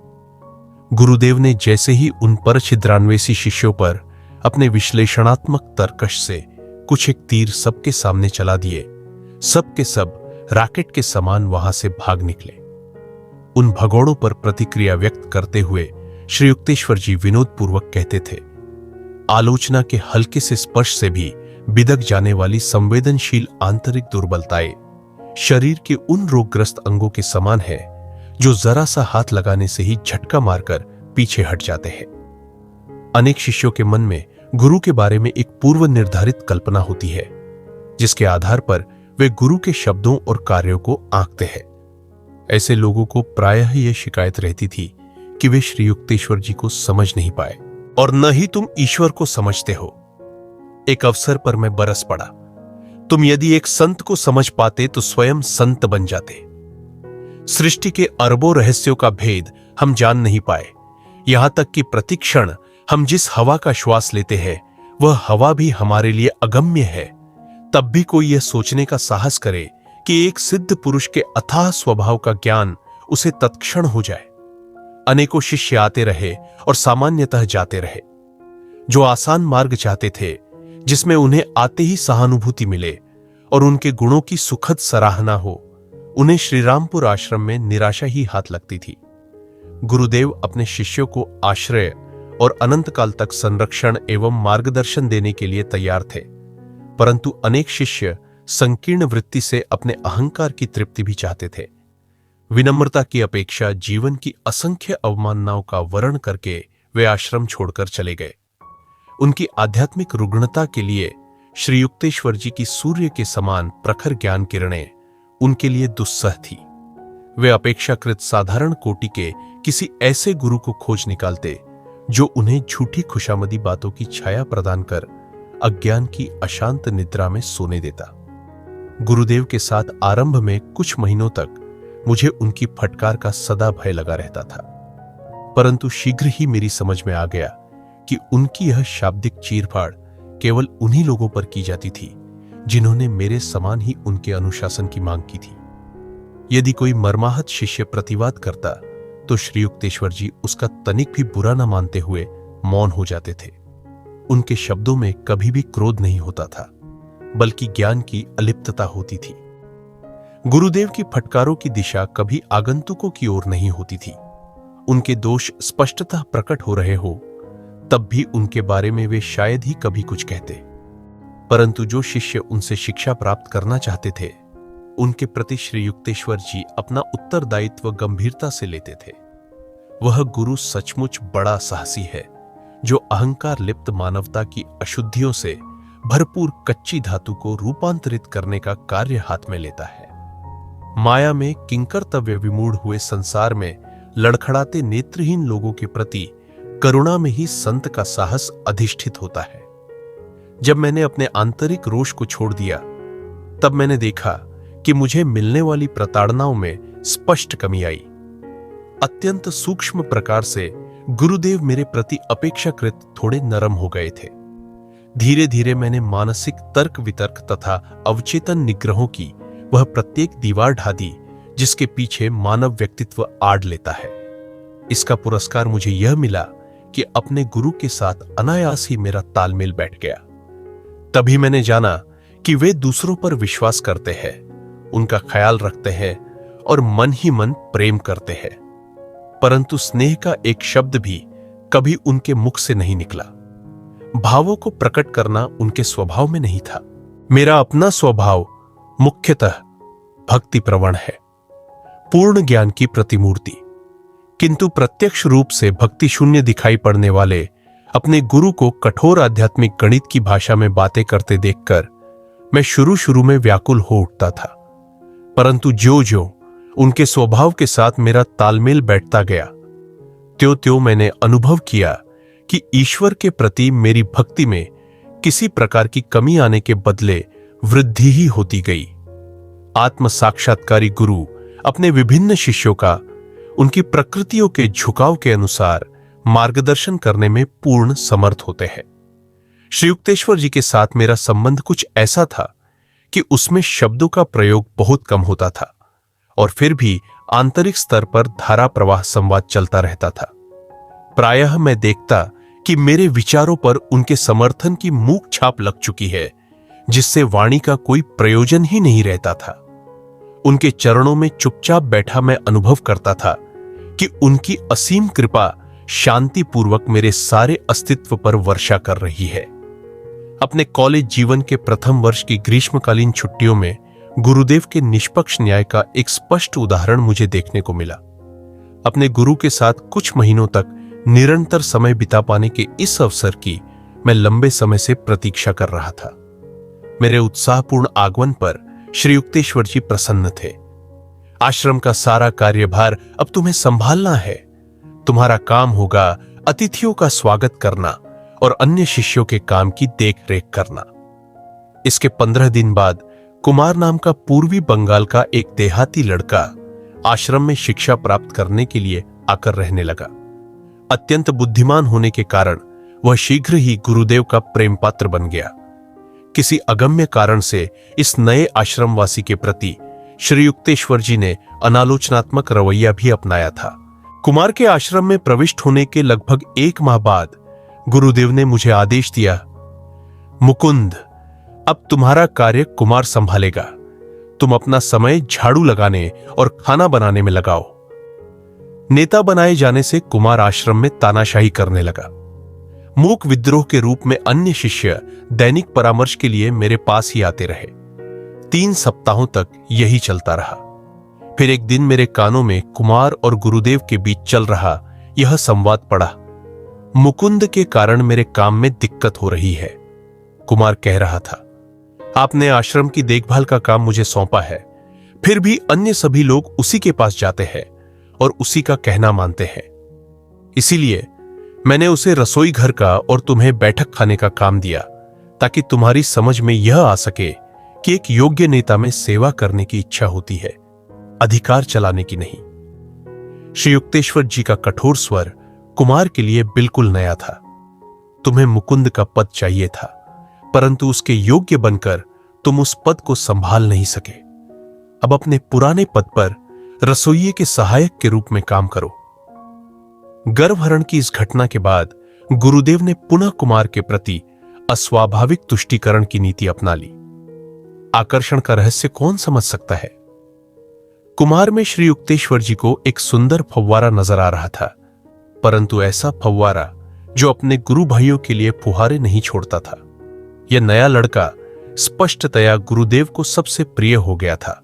गुरुदेव ने जैसे ही उन पर छिद्रान्वेषी शिष्यों पर अपने विश्लेषणात्मक तर्कश से कुछ एक तीर सबके सामने चला दिए, सबके सब रॉकेट के समान वहां से भाग निकले। उन भगोड़ों पर प्रतिक्रिया व्यक्त करते हुए श्री युक्तेश्वर जी विनोदपूर्वक कहते थे, आलोचना के हल्के से स्पर्श से भी बिदक जाने वाली संवेदनशील आंतरिक दुर्बलताएं शरीर के उन रोगग्रस्त अंगों के समान है जो जरा सा हाथ लगाने से ही झटका मारकर पीछे हट जाते हैं। अनेक शिष्यों के मन में गुरु के बारे में एक पूर्व निर्धारित कल्पना होती है, जिसके आधार पर वे गुरु के शब्दों और कार्यों को आंकते हैं। ऐसे लोगों को प्रायः यह शिकायत रहती थी कि वे श्री युक्तेश्वर जी को समझ नहीं पाए और न ही तुम ईश्वर को समझते हो। एक अवसर पर मैं बरस पड़ा, तुम यदि एक संत को समझ पाते तो स्वयं संत बन जाते। सृष्टि के अरबों रहस्यों का भेद हम जान नहीं पाए, यहां तक कि प्रतिक्षण हम जिस हवा का श्वास लेते हैं वह हवा भी हमारे लिए अगम्य है। तब भी कोई यह सोचने का साहस करे कि एक सिद्ध पुरुष के अथाह स्वभाव का ज्ञान उसे तत्क्षण हो जाए। अनेकों शिष्य आते रहे और सामान्यतः जाते रहे। जो आसान मार्ग चाहते थे, जिसमें उन्हें आते ही सहानुभूति मिले और उनके गुणों की सुखद सराहना हो, उन्हें श्रीरामपुर आश्रम में निराशा ही हाथ लगती थी। गुरुदेव अपने शिष्यों को आश्रय और अनंत काल तक संरक्षण एवं मार्गदर्शन देने के लिए तैयार थे, परंतु अनेक शिष्य संकीर्ण वृत्ति से अपने अहंकार की तृप्ति भी चाहते थे। विनम्रता की अपेक्षा जीवन की असंख्य अवमाननाओं का वर्ण करके वे आश्रम छोड़कर चले गए। उनकी आध्यात्मिक रुग्णता के लिए श्री युक्तेश्वर जी की सूर्य के समान प्रखर ज्ञान किरणें उनके लिए दुस्सह थी। वे अपेक्षाकृत साधारण कोटि के किसी ऐसे गुरु को खोज निकालते जो उन्हें झूठी खुशामदी बातों की छाया प्रदान कर अज्ञान की अशांत निद्रा में सोने देता। गुरुदेव के साथ आरंभ में कुछ महीनों तक मुझे उनकी फटकार का सदा भय लगा रहता था, परंतु शीघ्र ही मेरी समझ में आ गया कि उनकी यह शाब्दिक चीरफाड़ केवल उन्हीं लोगों पर की जाती थी जिन्होंने मेरे समान ही उनके अनुशासन की मांग की थी। यदि कोई मर्माहत शिष्य प्रतिवाद करता तो श्री युक्तेश्वर जी उसका तनिक भी बुरा न मानते हुए मौन हो जाते थे। उनके शब्दों में कभी भी क्रोध नहीं होता था, बल्कि ज्ञान की अलिप्तता होती थी। गुरुदेव की फटकारों की दिशा कभी आगंतुकों की ओर नहीं होती थी। उनके दोष स्पष्टतः प्रकट हो रहे हो तब भी उनके बारे में वे शायद ही कभी कुछ कहते, परंतु जो शिष्य उनसे शिक्षा प्राप्त करना चाहते थे उनके प्रति श्री युक्तेश्वर जी अपना उत्तरदायित्व गंभीरता से लेते थे। वह गुरु सचमुच बड़ा साहसी है जो अहंकार लिप्त मानवता की अशुद्धियों से भरपूर कच्ची धातु को रूपांतरित करने का कार्य हाथ में लेता है। माया में किंकर्तव्य विमूढ़ हुए संसार में लड़खड़ाते नेत्रहीन लोगों के प्रति करुणा में ही संत का साहस अधिष्ठित होता है। जब मैंने अपने आंतरिक रोष को छोड़ दिया तब मैंने देखा कि मुझे मिलने वाली प्रताड़नाओं में स्पष्ट कमी आई। अत्यंत सूक्ष्म प्रकार से गुरुदेव मेरे प्रति अपेक्षाकृत थोड़े नरम हो गए थे। धीरे धीरे मैंने मानसिक तर्क वितर्क तथा अवचेतन निग्रहों की वह प्रत्येक दीवार ढा दी जिसके पीछे मानव व्यक्तित्व आड़ लेता है। इसका पुरस्कार मुझे यह मिला कि अपने गुरु के साथ अनायास ही मेरा तालमेल बैठ गया। तभी मैंने जाना कि वे दूसरों पर विश्वास करते हैं, उनका ख्याल रखते हैं और मन ही मन प्रेम करते हैं, परंतु स्नेह का एक शब्द भी कभी उनके मुख से नहीं निकला। भावों को प्रकट करना उनके स्वभाव में नहीं था। मेरा अपना स्वभाव मुख्यतः भक्ति प्रवण है, पूर्ण ज्ञान की प्रतिमूर्ति, किंतु प्रत्यक्ष रूप से भक्ति शून्य दिखाई पड़ने वाले अपने गुरु को कठोर आध्यात्मिक गणित की भाषा में बातें करते देखकर मैं शुरू में व्याकुल हो उठता था, परंतु ज्यों ज्यों उनके स्वभाव के साथ मेरा तालमेल बैठता गया त्यों त्यों मैंने अनुभव किया कि ईश्वर के प्रति मेरी भक्ति में किसी प्रकार की कमी आने के बदले वृद्धि ही होती गई। आत्म साक्षात्कारी गुरु अपने विभिन्न शिष्यों का उनकी प्रकृतियों के झुकाव के अनुसार मार्गदर्शन करने में पूर्ण समर्थ होते हैं। श्री युक्तेश्वर जी के साथ मेरा संबंध कुछ ऐसा था कि उसमें शब्दों का प्रयोग बहुत कम होता था और फिर भी आंतरिक स्तर पर धारा प्रवाह संवाद चलता रहता था। प्रायः मैं देखता कि मेरे विचारों पर उनके समर्थन की मूक छाप लग चुकी है, जिससे वाणी का कोई प्रयोजन ही नहीं रहता था। उनके चरणों में चुपचाप बैठा मैं अनुभव करता था कि उनकी असीम कृपा शांतिपूर्वक मेरे सारे अस्तित्व पर वर्षा कर रही है। अपने कॉलेज जीवन के प्रथम वर्ष की ग्रीष्मकालीन छुट्टियों में गुरुदेव के निष्पक्ष न्याय का एक स्पष्ट उदाहरण मुझे देखने को मिला। अपने गुरु के साथ कुछ महीनों तक निरंतर समय बिता पाने के इस अवसर की मैं लंबे समय से प्रतीक्षा कर रहा था। मेरे उत्साहपूर्ण आगमन पर श्री युक्तेश्वर जी प्रसन्न थे। आश्रम का सारा कार्यभार अब तुम्हें संभालना है। तुम्हारा काम होगा अतिथियों का स्वागत करना और अन्य शिष्यों के काम की देखरेख करना। इसके 15 दिन बाद कुमार नाम का पूर्वी बंगाल का एक देहाती लड़का आश्रम में शिक्षा प्राप्त करने के लिए आकर रहने लगा। अत्यंत बुद्धिमान होने के कारण वह शीघ्र ही गुरुदेव का प्रेम पात्र बन गया। किसी अगम्य कारण से इस नए आश्रमवासी के प्रति श्री युक्तेश्वर जी ने अनालोचनात्मक रवैया भी अपनाया था। कुमार के आश्रम में प्रविष्ट होने के लगभग 1 माह बाद गुरुदेव ने मुझे आदेश दिया, मुकुंद, अब तुम्हारा कार्य कुमार संभालेगा। तुम अपना समय झाड़ू लगाने और खाना बनाने में लगाओ। नेता बनाए जाने से कुमार आश्रम में तानाशाही करने लगा। मूक विद्रोह के रूप में अन्य शिष्य दैनिक परामर्श के लिए मेरे पास ही आते रहे। 3 सप्ताहों तक यही चलता रहा। फिर एक दिन मेरे कानों में कुमार और गुरुदेव के बीच चल रहा यह संवाद पड़ा, मुकुंद के कारण मेरे काम में दिक्कत हो रही है। कुमार कह रहा था, आपने आश्रम की देखभाल का काम मुझे सौंपा है, फिर भी अन्य सभी लोग उसी के पास जाते हैं और उसी का कहना मानते हैं। इसीलिए मैंने उसे रसोई घर का और तुम्हें बैठक खाने का काम दिया, ताकि तुम्हारी समझ में यह आ सके कि एक योग्य नेता में सेवा करने की इच्छा होती है, अधिकार चलाने की नहीं। श्री युक्तेश्वर जी का कठोर स्वर कुमार के लिए बिल्कुल नया था। तुम्हें मुकुंद का पद चाहिए था, परंतु उसके योग्य बनकर तुम उस पद को संभाल नहीं सके। अब अपने पुराने पद पर रसोइये के सहायक के रूप में काम करो। गर्भहरण की इस घटना के बाद गुरुदेव ने पुनः कुमार के प्रति अस्वाभाविक तुष्टीकरण की नीति अपना ली। आकर्षण का रहस्य कौन समझ सकता है? कुमार में श्री युक्तेश्वर जी को एक सुंदर फव्वारा नजर आ रहा था, परंतु ऐसा फव्वारा जो अपने गुरु भाइयों के लिए फुहारे नहीं छोड़ता था। यह नया लड़का स्पष्टतया गुरुदेव को सबसे प्रिय हो गया था,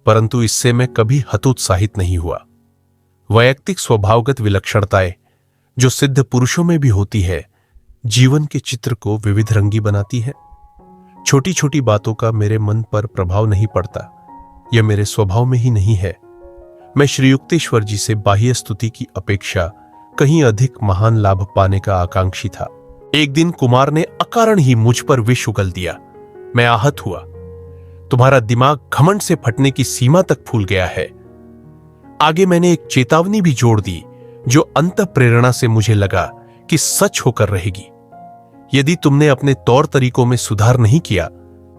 परंतु इससे मैं कभी हतोत्साहित नहीं हुआ। वैयक्तिक स्वभावगत विलक्षणताएं जो सिद्ध पुरुषों में भी होती है, जीवन के चित्र को विविध रंगी बनाती है। छोटी छोटी बातों का मेरे मन पर प्रभाव नहीं पड़ता, यह मेरे स्वभाव में ही नहीं है। मैं श्री युक्तेश्वर जी से बाह्य स्तुति की अपेक्षा कहीं अधिक महान लाभ पाने का आकांक्षी था। एक दिन कुमार ने अकारण ही मुझ पर विष उगल दिया। मैं आहत हुआ। तुम्हारा दिमाग घमंड से फटने की सीमा तक फूल गया है। आगे मैंने एक चेतावनी भी जोड़ दी, जो अंत प्रेरणा से मुझे लगा कि सच होकर रहेगी। यदि तुमने अपने तौर तरीकों में सुधार नहीं किया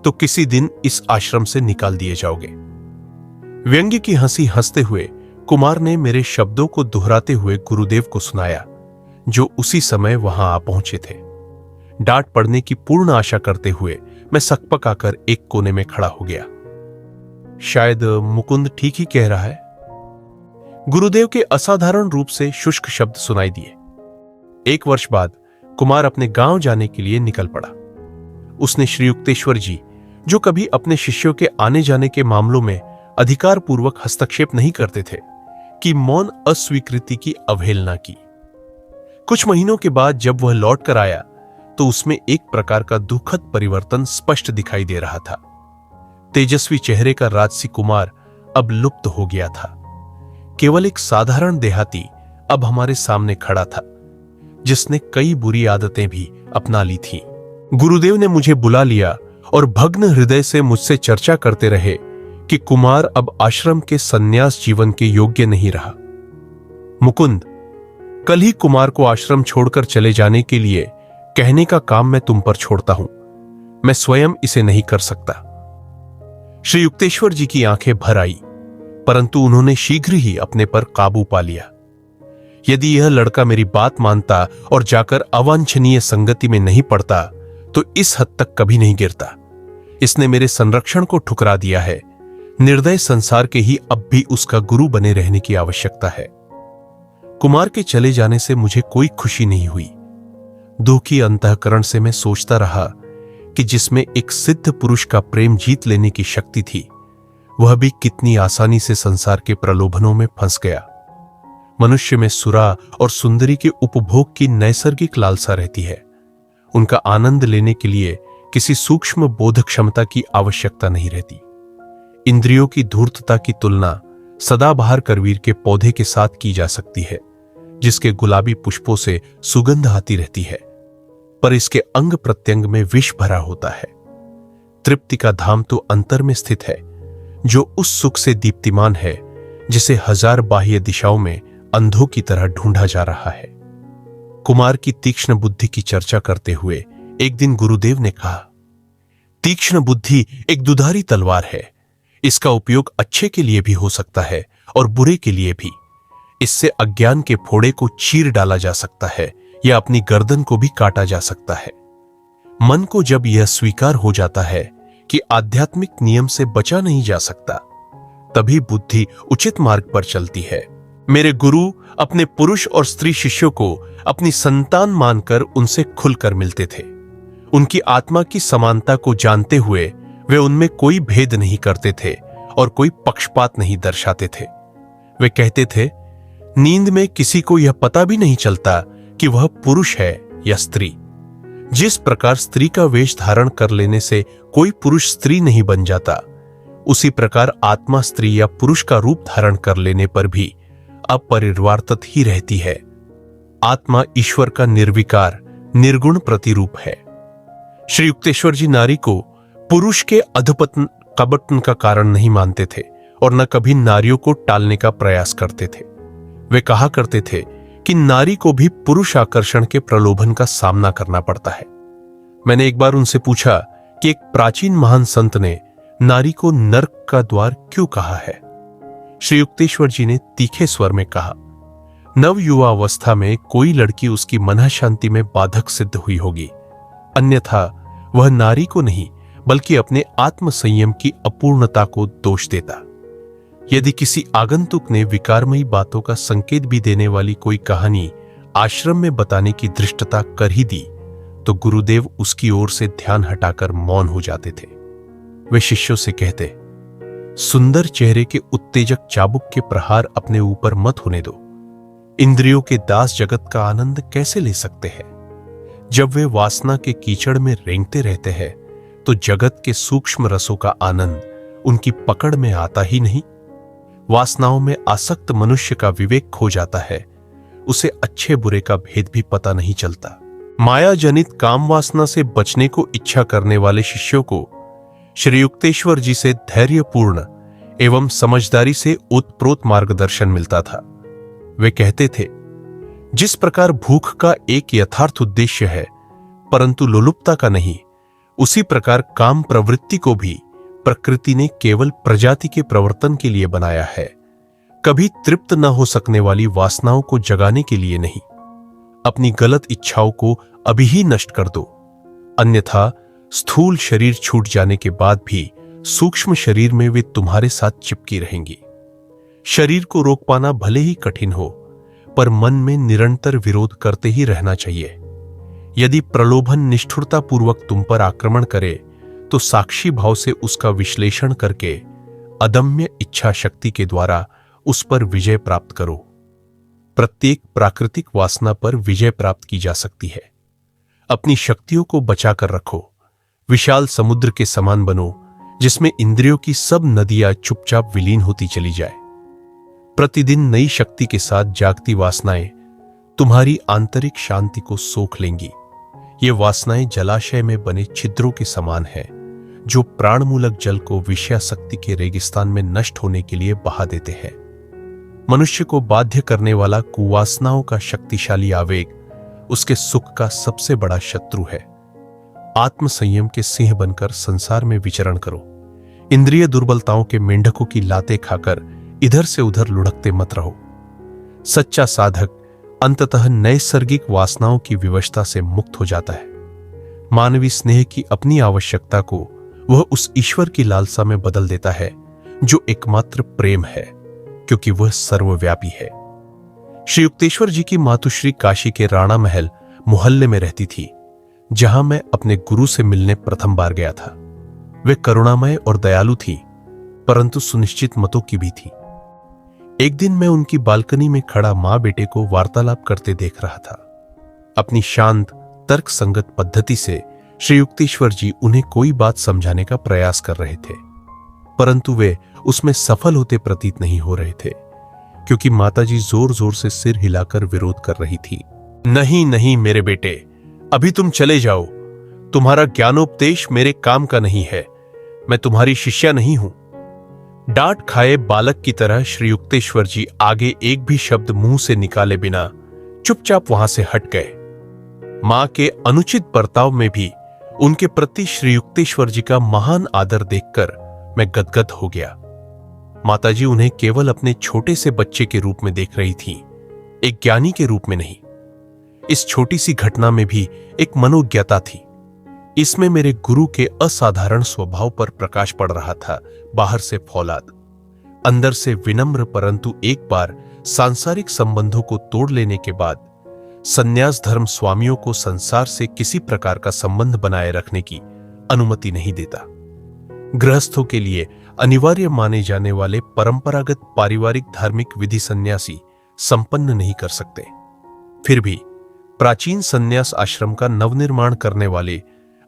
तो किसी दिन इस आश्रम से निकाल दिए जाओगे। व्यंग्य की हंसी हंसते हुए कुमार ने मेरे शब्दों को दोहराते हुए गुरुदेव को सुनाया, जो उसी समय वहां आ पहुंचे थे। डांट पड़ने की पूर्ण आशा करते हुए मैं सकपकाकर एक कोने में खड़ा हो गया। शायद मुकुंद ठीक ही कह रहा है। गुरुदेव के असाधारण रूप से शुष्क शब्द सुनाई दिए। 1 वर्ष बाद कुमार अपने गांव जाने के लिए निकल पड़ा। उसने श्री युक्तेश्वर जी, जो कभी अपने शिष्यों के आने जाने के मामलों में अधिकारपूर्वक हस्तक्षेप नहीं करते थे, की मौन अस्वीकृति की अवहेलना की। कुछ महीनों के बाद जब वह लौट कर आया तो उसमें एक प्रकार का दुखद परिवर्तन स्पष्ट दिखाई दे रहा था। तेजस्वी चेहरे का राजसी कुमार अब लुप्त हो गया था। केवल एक साधारण देहाती अब हमारे सामने खड़ा था, जिसने कई बुरी आदतें भी अपना ली थी। गुरुदेव ने मुझे बुला लिया और भग्न हृदय से मुझसे चर्चा करते रहे कि कुमार अब आश्रम के संन्यास जीवन के योग्य नहीं रहा। मुकुंद, कल ही कुमार को आश्रम छोड़कर चले जाने के लिए कहने का काम मैं तुम पर छोड़ता हूं। मैं स्वयं इसे नहीं कर सकता। श्री युक्तेश्वर जी की आंखें भर आई, परंतु उन्होंने शीघ्र ही अपने पर काबू पा लिया। यदि यह लड़का मेरी बात मानता और जाकर अवांछनीय संगति में नहीं पड़ता तो इस हद तक कभी नहीं गिरता। इसने मेरे संरक्षण को ठुकरा दिया है। निर्दय संसार के ही अब भी उसका गुरु बने रहने की आवश्यकता है। कुमार के चले जाने से मुझे कोई खुशी नहीं हुई। दुखी अंतःकरण से मैं सोचता रहा कि जिसमें एक सिद्ध पुरुष का प्रेम जीत लेने की शक्ति थी, वह भी कितनी आसानी से संसार के प्रलोभनों में फंस गया। मनुष्य में सुरा और सुंदरी के उपभोग की नैसर्गिक लालसा रहती है। उनका आनंद लेने के लिए किसी सूक्ष्म बोध क्षमता की आवश्यकता नहीं रहती। इंद्रियों की धूर्तता की तुलना सदाबहार करवीर के पौधे के साथ की जा सकती है, जिसके गुलाबी पुष्पों से सुगंध आती रहती है, पर इसके अंग प्रत्यंग में विष भरा होता है। तृप्ति का धाम तो अंतर में स्थित है, जो उस सुख से दीप्तिमान है जिसे हजार बाह्य दिशाओं में अंधों की तरह ढूंढा जा रहा है। कुमार की तीक्ष्ण बुद्धि की चर्चा करते हुए एक दिन गुरुदेव ने कहा, तीक्ष्ण बुद्धि एक दुधारी तलवार है। इसका उपयोग अच्छे के लिए भी हो सकता है और बुरे के लिए भी। इससे अज्ञान के फोड़े को चीर डाला जा सकता है या अपनी गर्दन को भी काटा जा सकता है। मन को जब यह स्वीकार हो जाता है कि आध्यात्मिक नियम से बचा नहीं जा सकता, तभी बुद्धि उचित मार्ग पर चलती है। मेरे गुरु अपने पुरुष और स्त्री शिष्यों को अपनी संतान मानकर उनसे खुलकर मिलते थे। उनकी आत्मा की समानता को जानते हुए वे उनमें कोई भेद नहीं करते थे और कोई पक्षपात नहीं दर्शाते थे। वे कहते थे, नींद में किसी को यह पता भी नहीं चलता कि वह पुरुष है या स्त्री। जिस प्रकार स्त्री का वेश धारण कर लेने से कोई पुरुष स्त्री नहीं बन जाता, उसी प्रकार आत्मा स्त्री या पुरुष का रूप धारण कर लेने पर भी अपरिवर्तित ही रहती है। आत्मा ईश्वर का निर्विकार निर्गुण प्रतिरूप है। श्री युक्तेश्वर जी नारी को पुरुष के अधपतन कपटन का कारण नहीं मानते थे और न कभी नारियों को टालने का प्रयास करते थे। वे कहा करते थे कि नारी को भी पुरुष आकर्षण के प्रलोभन का सामना करना पड़ता है। मैंने एक बार उनसे पूछा कि एक प्राचीन महान संत ने नारी को नर्क का द्वार क्यों कहा है। श्री युक्तेश्वर जी ने तीखे स्वर में कहा, नव युवा अवस्था में कोई लड़की उसकी मन शांति में बाधक सिद्ध हुई होगी, अन्यथा वह नारी को नहीं बल्कि अपने आत्म संयम की अपूर्णता को दोष देता। यदि किसी आगंतुक ने विकारमयी बातों का संकेत भी देने वाली कोई कहानी आश्रम में बताने की धृष्टता कर ही दी, तो गुरुदेव उसकी ओर से ध्यान हटाकर मौन हो जाते थे। वे शिष्यों से कहते, सुंदर चेहरे के उत्तेजक चाबुक के प्रहार अपने ऊपर मत होने दो। इंद्रियों के दास जगत का आनंद कैसे ले सकते हैं? जब वे वासना के कीचड़ में रेंगते रहते हैं, तो जगत के सूक्ष्म रसों का आनंद उनकी पकड़ में आता ही नहीं। वासनाओं में आसक्त मनुष्य का विवेक खो जाता है, उसे अच्छे बुरे का भेद भी पता नहीं चलता। माया जनित काम वासना से बचने को इच्छा करने वाले शिष्यों को श्री युक्तेश्वर जी से धैर्यपूर्ण एवं समझदारी से ओतप्रोत मार्गदर्शन मिलता था। वे कहते थे, जिस प्रकार भूख का एक यथार्थ उद्देश्य है परंतु लोलुपता का नहीं, उसी प्रकार काम प्रवृत्ति को भी प्रकृति ने केवल प्रजाति के प्रवर्तन के लिए बनाया है, कभी तृप्त न हो सकने वाली वासनाओं को जगाने के लिए नहीं। अपनी गलत इच्छाओं को अभी ही नष्ट कर दो, अन्यथा स्थूल शरीर छूट जाने के बाद भी सूक्ष्म शरीर में वे तुम्हारे साथ चिपकी रहेंगी। शरीर को रोक पाना भले ही कठिन हो, पर मन में निरंतर विरोध करते ही रहना चाहिए। यदि प्रलोभन निष्ठुरता पूर्वक तुम पर आक्रमण करे, तो साक्षी भाव से उसका विश्लेषण करके अदम्य इच्छा शक्ति के द्वारा उस पर विजय प्राप्त करो। प्रत्येक प्राकृतिक वासना पर विजय प्राप्त की जा सकती है। अपनी शक्तियों को बचाकर रखो। विशाल समुद्र के समान बनो, जिसमें इंद्रियों की सब नदियां चुपचाप विलीन होती चली जाए। प्रतिदिन नई शक्ति के साथ जागती वासनाएं तुम्हारी आंतरिक शांति को सोख लेंगी। ये वासनाएं जलाशय में बने छिद्रों के समान हैं, जो प्राणमूलक जल को विषयासक्ति के रेगिस्तान में नष्ट होने के लिए बहा देते हैं। मनुष्य को बाध्य करने वाला कुवासनाओं का शक्तिशाली आवेग उसके सुख का सबसे बड़ा शत्रु है। आत्म संयम के सिंह बनकर संसार में विचरण करो। इंद्रिय दुर्बलताओं के मेंढकों की लातें खाकर इधर से उधर लुढ़कते मत रहो। सच्चा साधक अंततः नैसर्गिक वासनाओं की विवशता से मुक्त हो जाता है। मानवीय स्नेह की अपनी आवश्यकता को वह उस ईश्वर की लालसा में बदल देता है जो एकमात्र प्रेम है, क्योंकि वह सर्वव्यापी है। श्री युक्तेश्वर जी की मातुश्री काशी के राणा महल मोहल्ले में रहती थी, जहां मैं अपने गुरु से मिलने प्रथम बार गया था। वे करुणामय और दयालु थी, परंतु सुनिश्चित मतों की भी थी। एक दिन मैं उनकी बालकनी में खड़ा मां बेटे को वार्तालाप करते देख रहा था। अपनी शांत तर्क संगत पद्धति से श्री युक्तेश्वर जी उन्हें कोई बात समझाने का प्रयास कर रहे थे, परंतु वे उसमें सफल होते प्रतीत नहीं हो रहे थे, क्योंकि माताजी जोर जोर से सिर हिलाकर विरोध कर रही थी। नहीं नहीं मेरे बेटे, अभी तुम चले जाओ। तुम्हारा ज्ञानोपदेश मेरे काम का नहीं है। मैं तुम्हारी शिष्या नहीं हूं। डांट खाए बालक की तरह श्री युक्तेश्वर जी आगे एक भी शब्द मुंह से निकाले बिना चुपचाप वहां से हट गए। मां के अनुचित बर्ताव में भी उनके प्रति श्री युक्तेश्वर जी का महान आदर देखकर मैं गदगद हो गया। माताजी उन्हें केवल अपने छोटे से बच्चे के रूप में देख रही थी, एक ज्ञानी के रूप में नहीं। इस छोटी सी घटना में भी एक मनोज्ञता थी। इसमें मेरे गुरु के असाधारण स्वभाव पर प्रकाश पड़ रहा था। बाहर से फौलाद, अंदर से विनम्र, परंतु एक बार सांसारिक संबंधों को तोड़ लेने के बाद संन्यास धर्म स्वामियों को संसार से किसी प्रकार का संबंध बनाए रखने की अनुमति नहीं देता। गृहस्थों के लिए अनिवार्य माने जाने वाले परंपरागत पारिवारिक धार्मिक विधि सन्यासी संपन्न नहीं कर सकते। फिर भी प्राचीन संन्यास आश्रम का नवनिर्माण करने वाले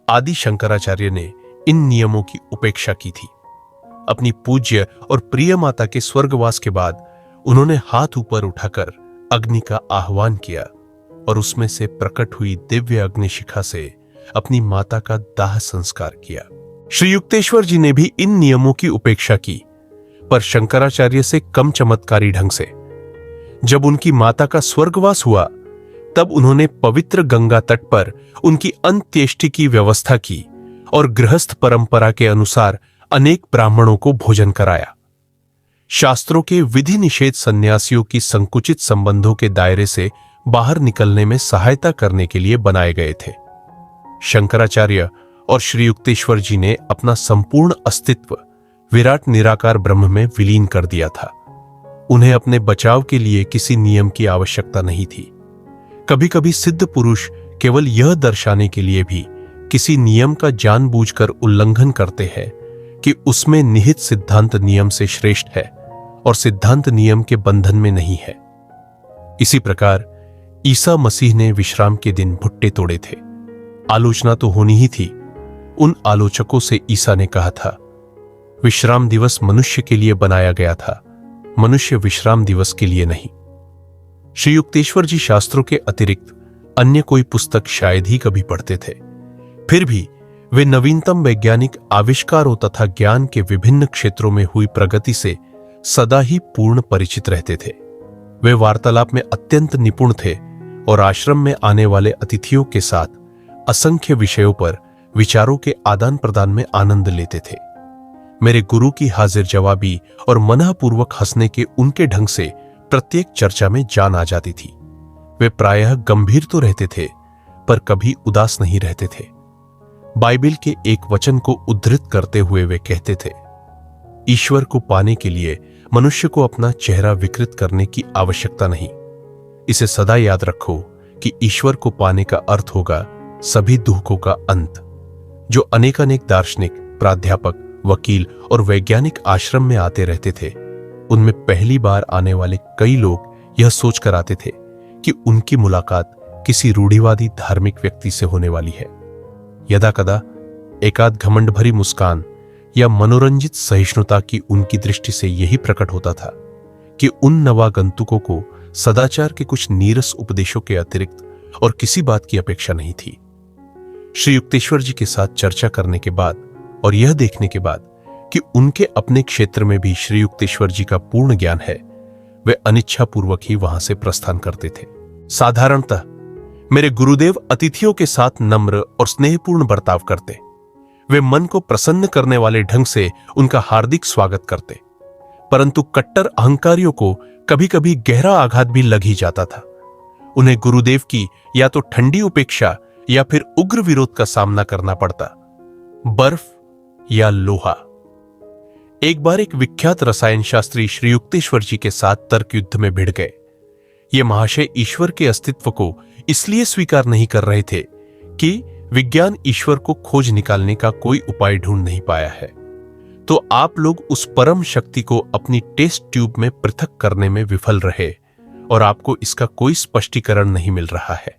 आदि शंकराचार्य ने इन नियमों की उपेक्षा की थी। अपनी पूज्य और प्रिय माता के स्वर्गवास के बाद उन्होंने हाथ ऊपर उठाकर अग्नि का आह्वान किया और उसमें से प्रकट हुई दिव्य अग्निशिखा से अपनी माता का दाह संस्कार किया। श्री युक्तेश्वर जी ने भी इन नियमों की उपेक्षा की, पर शंकराचार्य से कम चमत्कारी ढंग से। जब उनकी माता का स्वर्गवास हुआ, तब उन्होंने पवित्र गंगा तट पर उनकी अंत्येष्टि की व्यवस्था की और गृहस्थ परंपरा के अनुसार अनेक ब्राह्मणों को भोजन कराया। शास्त्रों के विधि निषेध सन्यासियों की संकुचित संबंधों के दायरे से बाहर निकलने में सहायता करने के लिए बनाए गए थे। शंकराचार्य और श्री युक्तेश्वर जी ने अपना संपूर्ण अस्तित्व विराट निराकार ब्रह्म में विलीन कर दिया था। उन्हें अपने बचाव के लिए किसी नियम की आवश्यकता नहीं थी। कभी कभी सिद्ध पुरुष केवल यह दर्शाने के लिए भी किसी नियम का जानबूझकर उल्लंघन करते हैं कि उसमें निहित सिद्धांत नियम से श्रेष्ठ है और सिद्धांत नियम के बंधन में नहीं है। इसी प्रकार ईसा मसीह ने विश्राम के दिन भुट्टे तोड़े थे। आलोचना तो होनी ही थी। उन आलोचकों से ईसा ने कहा था, विश्राम दिवस मनुष्य के लिए बनाया गया था, मनुष्य विश्राम दिवस के लिए नहीं। श्री युक्तेश्वर जी शास्त्रों के अतिरिक्त अन्य कोई पुस्तक शायद ही कभी पढ़ते थे। फिर भी वे नवीनतम वैज्ञानिक आविष्कारों तथा ज्ञान के विभिन्न क्षेत्रों में हुई प्रगति से सदा ही पूर्ण परिचित रहते थे। वे वार्तालाप में अत्यंत निपुण थे और आश्रम में आने वाले अतिथियों के साथ असंख्य विषयों पर विचारों के आदान प्रदान में आनंद लेते थे। मेरे गुरु की हाजिर जवाबी और मनःपूर्वक हंसने के उनके ढंग से प्रत्येक चर्चा में जान आ जाती थी। वे प्रायः गंभीर तो रहते थे, पर कभी उदास नहीं रहते थे। बाइबिल के एक वचन को उद्धृत करते हुए वे कहते थे, ईश्वर को पाने के लिए मनुष्य को अपना चेहरा विकृत करने की आवश्यकता नहीं। इसे सदा याद रखो कि ईश्वर को पाने का अर्थ होगा सभी दुखों का अंत। जो अनेकानेक दार्शनिक, प्राध्यापक, वकील और वैज्ञानिक आश्रम में आते रहते थे, उनमें पहली बार आने वाले कई लोग यह सोचकर आते थे कि उनकी मुलाकात किसी रूढ़िवादी धार्मिक व्यक्ति से होने वाली है। यदाकदा एकाध घमंड भरी मुस्कान या मनोरंजित सहिष्णुता की उनकी दृष्टि से यही प्रकट होता था कि उन नवागंतुकों को सदाचार के कुछ नीरस उपदेशों के अतिरिक्त और किसी बात की अपेक्षा नहीं थी। श्री युक्तेश्वर जी के साथ चर्चा करने के बाद और यह देखने के बाद कि उनके अपने क्षेत्र में भी श्री युक्तेश्वर जी का पूर्ण ज्ञान है, वे अनिच्छापूर्वक ही वहां से प्रस्थान करते थे। साधारणतः मेरे गुरुदेव अतिथियों के साथ नम्र और स्नेहपूर्ण बर्ताव करते। वे मन को प्रसन्न करने वाले ढंग से उनका हार्दिक स्वागत करते, परंतु कट्टर अहंकारियों को कभी कभी गहरा आघात भी लग ही जाता था। उन्हें गुरुदेव की या तो ठंडी उपेक्षा या फिर उग्र विरोध का सामना करना पड़ता, बर्फ या लोहा। एक बार एक विख्यात रसायन शास्त्री श्री युक्तेश्वर जी के साथ तर्क युद्ध में भिड़ गए। ये महाशय ईश्वर के अस्तित्व को इसलिए स्वीकार नहीं कर रहे थे कि विज्ञान ईश्वर को खोज निकालने का कोई उपाय ढूंढ नहीं पाया है, तो आप लोग उस परम शक्ति को अपनी टेस्ट ट्यूब में पृथक करने में विफल रहे और आपको इसका कोई स्पष्टीकरण नहीं मिल रहा है।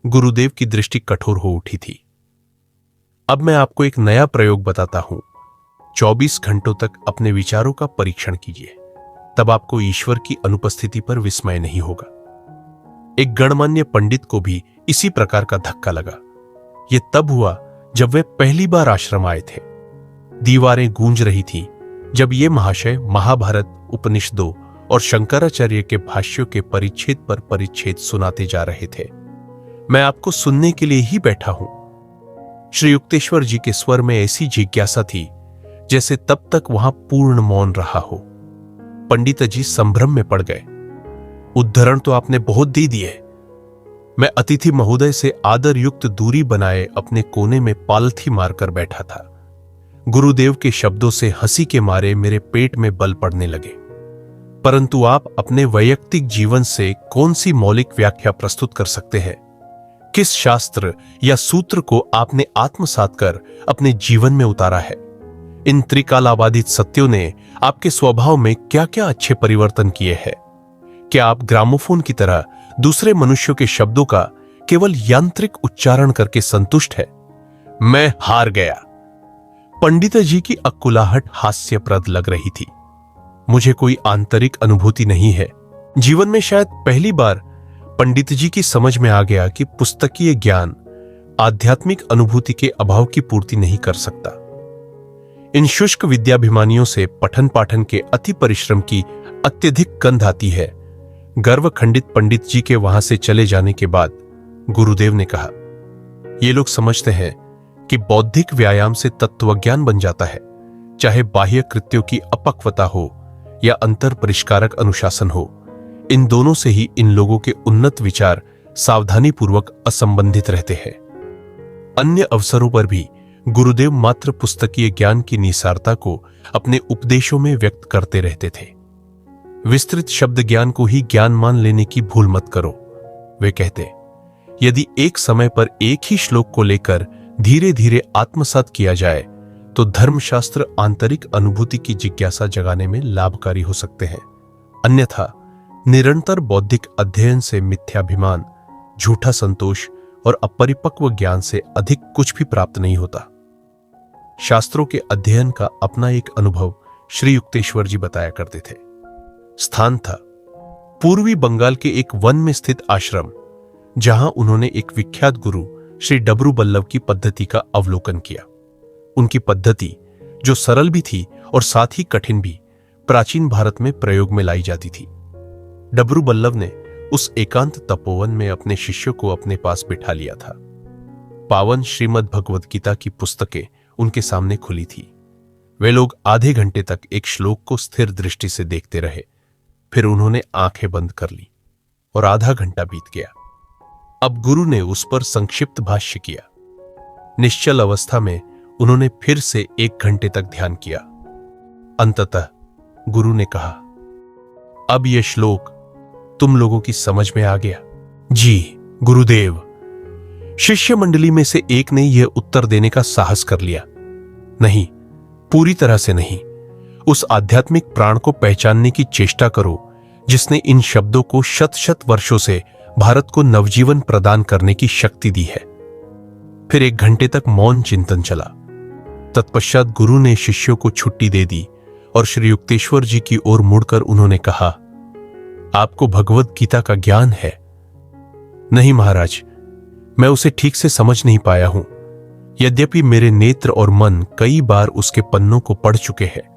गुरुदेव की दृष्टि कठोर हो उठी थी। अब मैं आपको एक नया प्रयोग बताता हूं। 24 घंटों तक अपने विचारों का परीक्षण कीजिए, तब आपको ईश्वर की अनुपस्थिति पर विस्मय नहीं होगा। एक गणमान्य पंडित को भी इसी प्रकार का धक्का लगा। यह तब हुआ जब वे पहली बार आश्रम आए थे। दीवारें गूंज रही थीं जब ये महाशय महाभारत, उपनिषदों और शंकराचार्य के भाष्यों के परिच्छेद पर परिच्छेद सुनाते जा रहे थे। मैं आपको सुनने के लिए ही बैठा हूं। श्री युक्तेश्वर जी के स्वर में ऐसी जिज्ञासा थी जैसे तब तक वहां पूर्ण मौन रहा हो। पंडित जी संभ्रम में पड़ गए। उद्धरण तो आपने बहुत दे दिए। मैं अतिथि महोदय से आदर युक्त दूरी बनाए अपने कोने में पालथी मारकर बैठा था। गुरुदेव के शब्दों से हंसी के मारे मेरे पेट में बल पड़ने लगे। परंतु आप अपने वैयक्तिक जीवन से कौन सी मौलिक व्याख्या प्रस्तुत कर सकते हैं? किस शास्त्र या सूत्र को आपने आत्मसात कर अपने जीवन में उतारा है? इन त्रिकालाबाधित सत्यों ने आपके स्वभाव में क्या क्या अच्छे परिवर्तन किए हैं? क्या आप ग्रामोफोन की तरह दूसरे मनुष्यों के शब्दों का केवल यांत्रिक उच्चारण करके संतुष्ट है? मैं हार गया। पंडित जी की अक्कुलाहट हास्यप्रद लग रही थी। मुझे कोई आंतरिक अनुभूति नहीं है। जीवन में शायद पहली बार पंडित जी की समझ में आ गया कि पुस्तकीय ज्ञान आध्यात्मिक अनुभूति के अभाव की पूर्ति नहीं कर सकता। इन शुष्क विद्याभिमानियों से पठन पाठन के अति परिश्रम की अत्यधिक गंध आती है। गर्व खंडित पंडित जी के वहां से चले जाने के बाद गुरुदेव ने कहा, ये लोग समझते हैं कि बौद्धिक व्यायाम से तत्वज्ञान बन जाता है, चाहे बाह्य कृत्यों की अपक्वता हो या अंतर परिष्कारक अनुशासन हो। इन दोनों से ही इन लोगों के उन्नत विचार सावधानीपूर्वक असंबंधित रहते हैं। अन्य अवसरों पर भी गुरुदेव मात्र पुस्तकीय ज्ञान की निसारता को अपने उपदेशों में व्यक्त करते रहते थे। विस्तृत शब्द ज्ञान को ही ज्ञान मान लेने की भूल मत करो। वे कहते, यदि एक समय पर एक ही श्लोक को लेकर धीरे धीरे आत्मसात किया जाए तो धर्मशास्त्र आंतरिक अनुभूति की जिज्ञासा जगाने में लाभकारी हो सकते हैं। अन्यथा निरंतर बौद्धिक अध्ययन से मिथ्याभिमान, झूठा संतोष और अपरिपक्व ज्ञान से अधिक कुछ भी प्राप्त नहीं होता। शास्त्रों के अध्ययन का अपना एक अनुभव श्री युक्तेश्वर जी बताया करते थे। स्थान था पूर्वी बंगाल के एक वन में स्थित आश्रम, जहां उन्होंने एक विख्यात गुरु श्री डबरू बल्लभ की पद्धति का अवलोकन किया। उनकी पद्धति, जो सरल भी थी और साथ ही कठिन भी, प्राचीन भारत में प्रयोग में लाई जाती थी। डबरू बल्लभ ने उस एकांत तपोवन में अपने शिष्यों को अपने पास बिठा लिया था। पावन श्रीमद् भगवद गीता की पुस्तकें उनके सामने खुली थी। वे लोग आधे घंटे तक एक श्लोक को स्थिर दृष्टि से देखते रहे। फिर उन्होंने आंखें बंद कर ली और आधा घंटा बीत गया। अब गुरु ने उस पर संक्षिप्त भाष्य किया। निश्चल अवस्था में उन्होंने फिर से 1 घंटे तक ध्यान किया। अंततः गुरु ने कहा, अब यह श्लोक तुम लोगों की समझ में आ गया? जी गुरुदेव। शिष्य मंडली में से एक ने यह उत्तर देने का साहस कर लिया, नहीं, पूरी तरह से नहीं। उस आध्यात्मिक प्राण को पहचानने की चेष्टा करो जिसने इन शब्दों को शत शत वर्षों से भारत को नवजीवन प्रदान करने की शक्ति दी है। फिर 1 घंटे तक मौन चिंतन चला। तत्पश्चात गुरु ने शिष्यों को छुट्टी दे दी और श्री युक्तेश्वर जी की ओर मुड़कर उन्होंने कहा, आपको भगवद गीता का ज्ञान है? नहीं महाराज, मैं उसे ठीक से समझ नहीं पाया हूं। यद्यपि मेरे नेत्र और मन कई बार उसके पन्नों को पढ़ चुके हैं।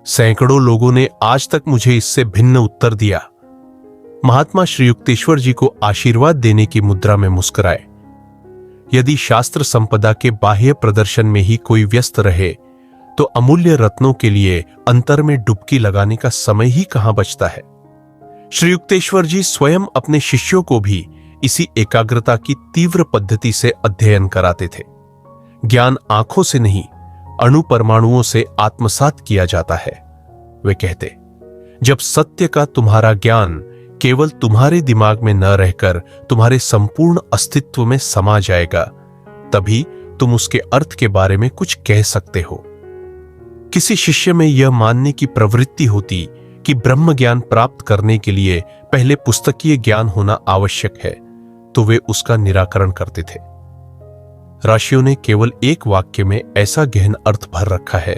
सैकड़ों लोगों ने आज तक मुझे इससे भिन्न उत्तर दिया। महात्मा श्री युक्तेश्वर जी को आशीर्वाद देने की मुद्रा में मुस्कुराए। यदि शास्त्र संपदा के बाह्य प्रदर्शन में ही कोई व्यस्त रहे तो अमूल्य रत्नों के लिए अंतर में डुबकी लगाने का समय ही कहां बचता है। श्री युक्तेश्वर जी स्वयं अपने शिष्यों को भी इसी एकाग्रता की तीव्र पद्धति से अध्ययन कराते थे। ज्ञान आंखों से नहीं, अणु परमाणुओं से आत्मसात किया जाता है। वे कहते, जब सत्य का तुम्हारा ज्ञान केवल तुम्हारे दिमाग में न रहकर तुम्हारे संपूर्ण अस्तित्व में समा जाएगा, तभी तुम उसके अर्थ के बारे में कुछ कह सकते हो। किसी शिष्य में यह मानने की प्रवृत्ति होती कि ब्रह्म ज्ञान प्राप्त करने के लिए पहले पुस्तकीय ज्ञान होना आवश्यक है, तो वे उसका निराकरण करते थे। राशियों ने केवल एक वाक्य में ऐसा गहन अर्थ भर रखा है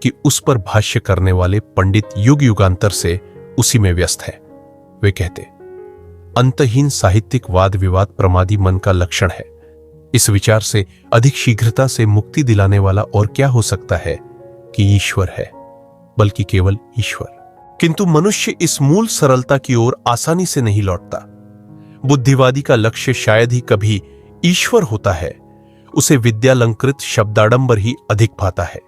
कि उस पर भाष्य करने वाले पंडित युग युगांतर से उसी में व्यस्त है। वे कहते, अंतहीन साहित्यिक वाद विवाद प्रमादी मन का लक्षण है। इस विचार से अधिक शीघ्रता से मुक्ति दिलाने वाला और क्या हो सकता है कि ईश्वर है, बल्कि केवल ईश्वर। किंतु मनुष्य इस मूल सरलता की ओर आसानी से नहीं लौटता। बुद्धिवादी का लक्ष्य शायद ही कभी ईश्वर होता है, उसे विद्यालंकृत शब्दाडंबर ही अधिक भाता है।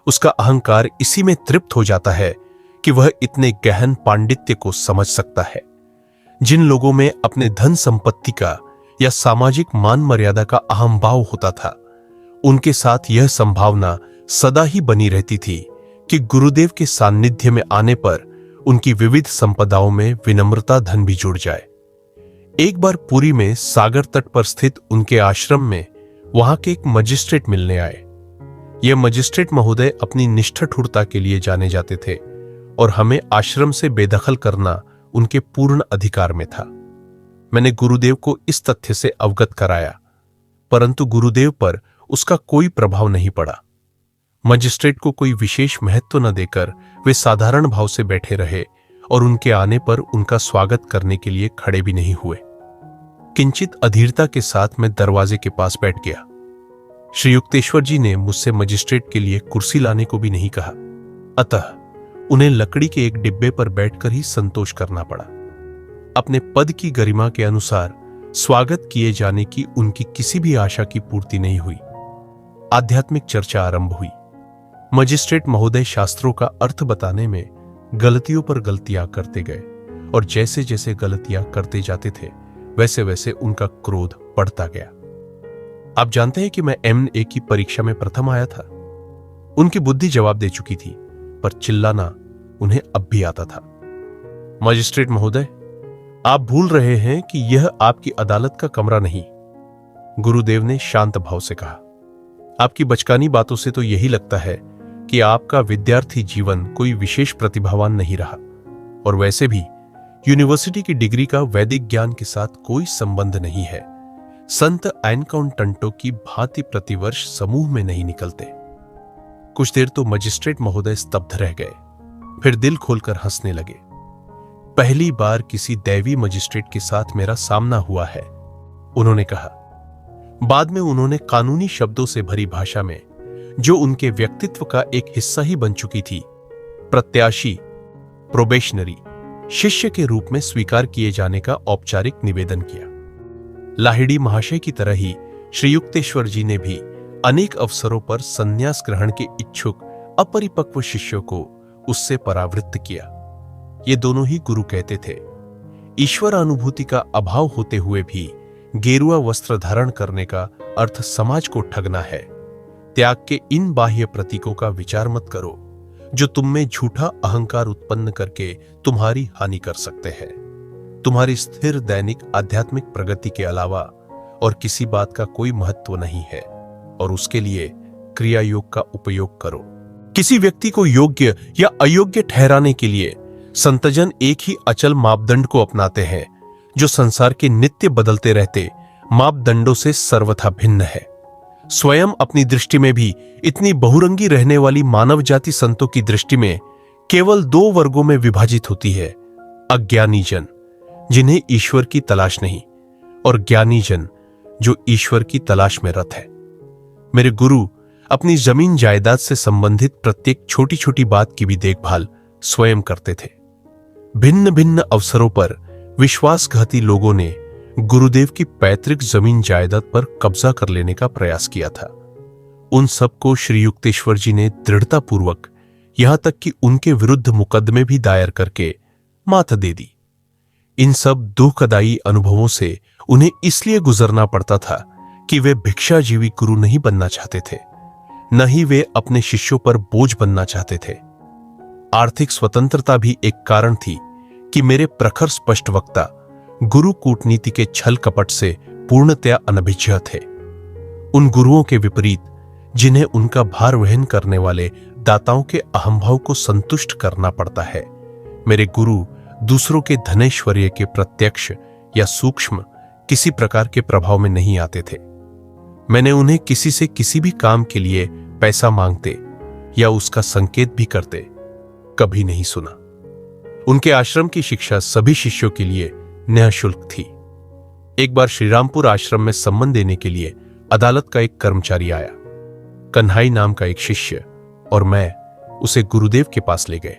उसका अहंकार इसी में तृप्त हो जाता है कि वह इतने गहन पांडित्य को समझ सकता है। जिन लोगों में अपने धन संपत्ति का या सामाजिक मान मर्यादा का अहम भाव होता था, उनके साथ यह संभावना सदा ही बनी रहती थी कि गुरुदेव के सान्निध्य में आने पर उनकी विविध संपदाओं में विनम्रता धन भी जुड़ जाए। एक बार पुरी में सागर तट पर स्थित उनके आश्रम में वहां के एक मजिस्ट्रेट मिलने आए। यह मजिस्ट्रेट महोदय अपनी निष्ठुरता के लिए जाने जाते थे और हमें आश्रम से बेदखल करना उनके पूर्ण अधिकार में था। मैंने गुरुदेव को इस तथ्य से अवगत कराया, परंतु गुरुदेव पर उसका कोई प्रभाव नहीं पड़ा। मजिस्ट्रेट को कोई विशेष महत्व न देकर वे साधारण भाव से बैठे रहे और उनके आने पर उनका स्वागत करने के लिए खड़े भी नहीं हुए। किंचित अधीरता के साथ मैं दरवाजे के पास बैठ गया। श्री युक्तेश्वर जी ने मुझसे मजिस्ट्रेट के लिए कुर्सी लाने को भी नहीं कहा, अतः उन्हें लकड़ी के एक डिब्बे पर बैठकर ही संतोष करना पड़ा। अपने पद की गरिमा के अनुसार स्वागत किए जाने की उनकी किसी भी आशा की पूर्ति नहीं हुई। आध्यात्मिक चर्चा आरंभ हुई। मजिस्ट्रेट महोदय शास्त्रों का अर्थ बताने में गलतियों पर गलतियां करते गए और जैसे जैसे गलतियां करते जाते थे वैसे वैसे उनका क्रोध बढ़ता गया। आप जानते हैं कि मैं M.A. की परीक्षा में प्रथम आया था। उनकी बुद्धि जवाब दे चुकी थी, पर चिल्लाना उन्हें अब भी आता था। मजिस्ट्रेट महोदय, आप भूल रहे हैं कि यह आपकी अदालत का कमरा नहीं, गुरुदेव ने शांत भाव से कहा। आपकी बचकानी बातों से तो यही लगता है कि आपका विद्यार्थी जीवन कोई विशेष प्रतिभावान नहीं रहा, और वैसे भी यूनिवर्सिटी की डिग्री का वैदिक ज्ञान के साथ कोई संबंध नहीं है। संत एनकाउंटेंटों की भांति प्रतिवर्ष समूह में नहीं निकलते। कुछ देर तो मजिस्ट्रेट महोदय स्तब्ध रह गए, फिर दिल खोलकर हंसने लगे। पहली बार किसी दैवी मजिस्ट्रेट के साथ मेरा सामना हुआ है, उन्होंने कहा। बाद में उन्होंने कानूनी शब्दों से भरी भाषा में, जो उनके व्यक्तित्व का एक हिस्सा ही बन चुकी थी, प्रत्याशी, प्रोबेशनरी, शिष्य के रूप में स्वीकार किए जाने का औपचारिक निवेदन किया। लाहिड़ी महाशय की तरह ही श्री युक्तेश्वर जी ने भी अनेक अवसरों पर संन्यास ग्रहण के इच्छुक अपरिपक्व शिष्यों को उससे परावृत्त किया। ये दोनों ही गुरु कहते थे, ईश्वर अनुभूति का अभाव होते हुए भी गेरुआ वस्त्र धारण करने का अर्थ समाज को ठगना है। त्याग के इन बाह्य प्रतीकों का विचार मत करो, जो तुम में झूठा अहंकार उत्पन्न करके तुम्हारी हानि कर सकते हैं। तुम्हारी स्थिर दैनिक आध्यात्मिक प्रगति के अलावा और किसी बात का कोई महत्व नहीं है, और उसके लिए क्रिया योग का उपयोग करो। किसी व्यक्ति को योग्य या अयोग्य ठहराने के लिए संतजन एक ही अचल मापदंड को अपनाते हैं, जो संसार के नित्य बदलते रहते मापदंडों से सर्वथा भिन्न है। स्वयं अपनी दृष्टि में भी इतनी बहुरंगी रहने वाली मानव जाति संतों की दृष्टि में केवल दो वर्गों में विभाजित होती है, अज्ञानी जन, जिन्हें ईश्वर की तलाश नहीं, और ज्ञानी जन, जो ईश्वर की तलाश में रत है। मेरे गुरु अपनी जमीन जायदाद से संबंधित प्रत्येक छोटी छोटी बात की भी देखभाल स्वयं करते थे। भिन्न भिन्न अवसरों पर विश्वासघाती लोगों ने गुरुदेव की पैतृक जमीन जायदाद पर कब्जा कर लेने का प्रयास किया था। उन सबको श्री युक्तेश्वर जी ने दृढ़तापूर्वक, यहां तक कि उनके विरुद्ध मुकदमे भी दायर करके मात दे दी। इन सब दुखदायी अनुभवों से उन्हें इसलिए गुजरना पड़ता था कि वे भिक्षाजीवी गुरु नहीं बनना चाहते थे, न ही वे अपने शिष्यों पर बोझ बनना चाहते थे। आर्थिक स्वतंत्रता भी एक कारण थी कि मेरे प्रखर स्पष्ट वक्ता गुरु कूटनीति के छल कपट से पूर्णतया अनभिज्ञ थे। उन गुरुओं के विपरीत जिन्हें उनका भार वहन करने वाले दाताओं के अहंभाव को संतुष्ट करना पड़ता है, मेरे गुरु दूसरों के धनैश्वर्य के प्रत्यक्ष या सूक्ष्म किसी प्रकार के प्रभाव में नहीं आते थे। मैंने उन्हें किसी से किसी भी काम के लिए पैसा मांगते या उसका संकेत भी करते कभी नहीं सुना। उनके आश्रम की शिक्षा सभी शिष्यों के लिए निःशुल्क थी। एक बार श्रीरामपुर आश्रम में सम्मन देने के लिए अदालत का एक कर्मचारी आया। कन्हाई नाम का एक शिष्य और मैं उसे गुरुदेव के पास ले गए।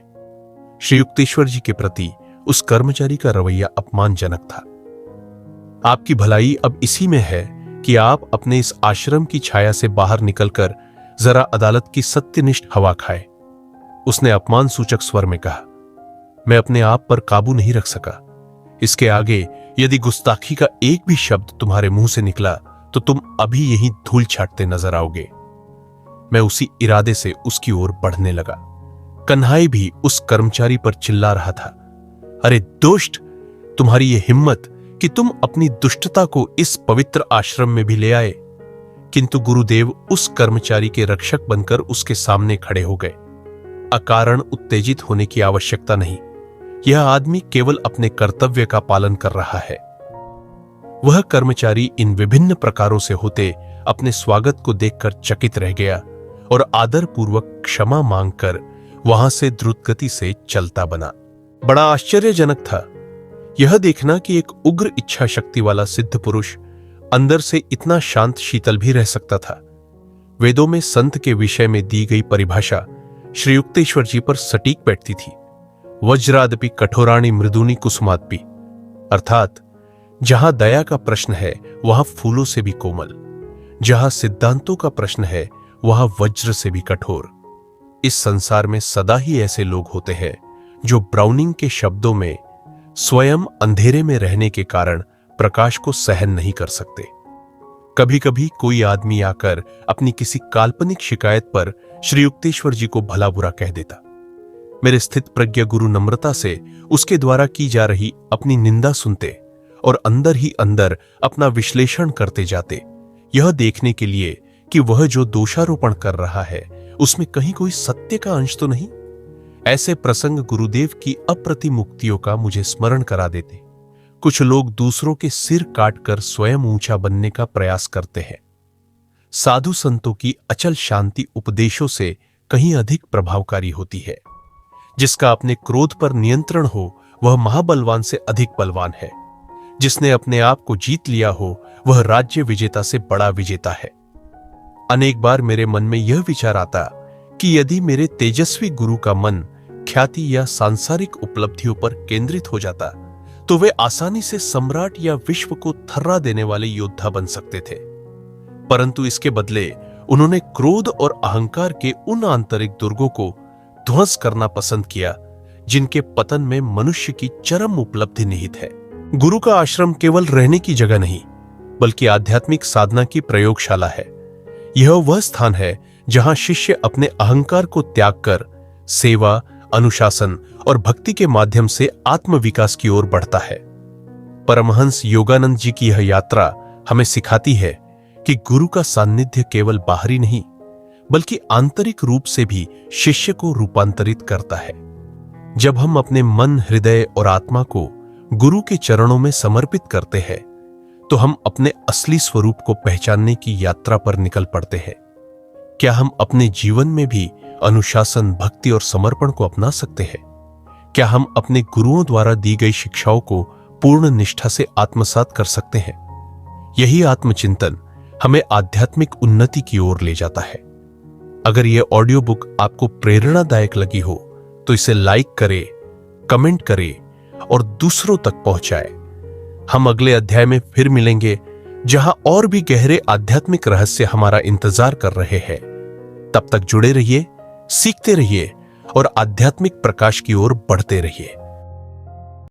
श्री युक्तेश्वर जी के प्रति उस कर्मचारी का रवैया अपमानजनक था। आपकी भलाई अब इसी में है कि आप अपने इस आश्रम की छाया से बाहर निकलकर जरा अदालत की सत्यनिष्ठ हवा खाए, उसने अपमान सूचक स्वर में कहा। मैं अपने आप पर काबू नहीं रख सका। इसके आगे यदि गुस्ताखी का एक भी शब्द तुम्हारे मुंह से निकला तो तुम अभी यहीं धूल छाटते नजर आओगे। मैं उसी इरादे से उसकी ओर बढ़ने लगा। कन्हाई भी उस कर्मचारी पर चिल्ला रहा था, अरे दुष्ट, तुम्हारी ये हिम्मत कि तुम अपनी दुष्टता को इस पवित्र आश्रम में भी ले आए। किंतु गुरुदेव उस कर्मचारी के रक्षक बनकर उसके सामने खड़े हो गए। अकारण उत्तेजित होने की आवश्यकता नहीं, यह आदमी केवल अपने कर्तव्य का पालन कर रहा है। वह कर्मचारी इन विभिन्न प्रकारों से होते अपने स्वागत को देखकर चकित रह गया और आदरपूर्वक क्षमा मांगकर वहां से द्रुतगति से चलता बना। बड़ा आश्चर्यजनक था यह देखना कि एक उग्र इच्छा शक्ति वाला सिद्ध पुरुष अंदर से इतना शांत शीतल भी रह सकता था। वेदों में संत के विषय में दी गई परिभाषा श्री युक्तेश्वर जी पर सटीक बैठती थी। वज्रादपि कठोराणि मृदुनि कुसुमादपि, अर्थात जहां दया का प्रश्न है वहां फूलों से भी कोमल, जहां सिद्धांतों का प्रश्न है वहां वज्र से भी कठोर। इस संसार में सदा ही ऐसे लोग होते हैं जो ब्राउनिंग के शब्दों में स्वयं अंधेरे में रहने के कारण प्रकाश को सहन नहीं कर सकते। कभी कभी कोई आदमी आकर अपनी किसी काल्पनिक शिकायत पर श्री युक्तेश्वर जी को भला बुरा कह देता। मेरे स्थित प्रज्ञ गुरु नम्रता से उसके द्वारा की जा रही अपनी निंदा सुनते और अंदर ही अंदर अपना विश्लेषण करते जाते, यह देखने के लिए कि वह जो दोषारोपण कर रहा है उसमें कहीं कोई सत्य का अंश तो नहीं। ऐसे प्रसंग गुरुदेव की अप्रतिम मुक्तियों का मुझे स्मरण करा देते। कुछ लोग दूसरों के सिर काटकर स्वयं ऊंचा बनने का प्रयास करते हैं। साधु संतों की अचल शांति उपदेशों से कहीं अधिक प्रभावकारी होती है। जिसका अपने क्रोध पर नियंत्रण हो वह महाबलवान से अधिक बलवान है। जिसने अपने आप को जीत लिया हो वह राज्य विजेता से बड़ा विजेता है। अनेक बार मेरे मन में यह विचार आता कि यदि मेरे तेजस्वी गुरु का मन ख्याति या सांसारिक उपलब्धियों पर केंद्रित हो जाता तो वे आसानी से सम्राट या विश्व को थर्रा देने वाले योद्धा बन सकते थे। परंतु इसके बदले उन्होंने क्रोध और अहंकार के उन आंतरिक दुर्गों को ध्वंस करना पसंद किया जिनके पतन में मनुष्य की चरम उपलब्धि निहित है। गुरु का आश्रम केवल रहने की जगह नहीं बल्कि आध्यात्मिक साधना की प्रयोगशाला है। यह वह स्थान है जहां शिष्य अपने अहंकार को त्याग कर सेवा, अनुशासन और भक्ति के माध्यम से आत्म विकास की ओर बढ़ता है। परमहंस योगानंद जी की यह यात्रा हमें सिखाती है कि गुरु का सान्निध्य केवल बाहरी नहीं बल्कि आंतरिक रूप से भी शिष्य को रूपांतरित करता है। जब हम अपने मन, हृदय और आत्मा को गुरु के चरणों में समर्पित करते हैं तो हम अपने असली स्वरूप को पहचानने की यात्रा पर निकल पड़ते हैं। क्या हम अपने जीवन में भी अनुशासन, भक्ति और समर्पण को अपना सकते हैं? क्या हम अपने गुरुओं द्वारा दी गई शिक्षाओं को पूर्ण निष्ठा से आत्मसात कर सकते हैं? यही आत्मचिंतन हमें आध्यात्मिक उन्नति की ओर ले जाता है। अगर यह ऑडियो बुक आपको प्रेरणादायक लगी हो तो इसे लाइक करें, कमेंट करें और दूसरों तक पहुंचाएं। हम अगले अध्याय में फिर मिलेंगे जहां और भी गहरे आध्यात्मिक रहस्य हमारा इंतजार कर रहे हैं। तब तक जुड़े रहिए, सीखते रहिए और आध्यात्मिक प्रकाश की ओर बढ़ते रहिए।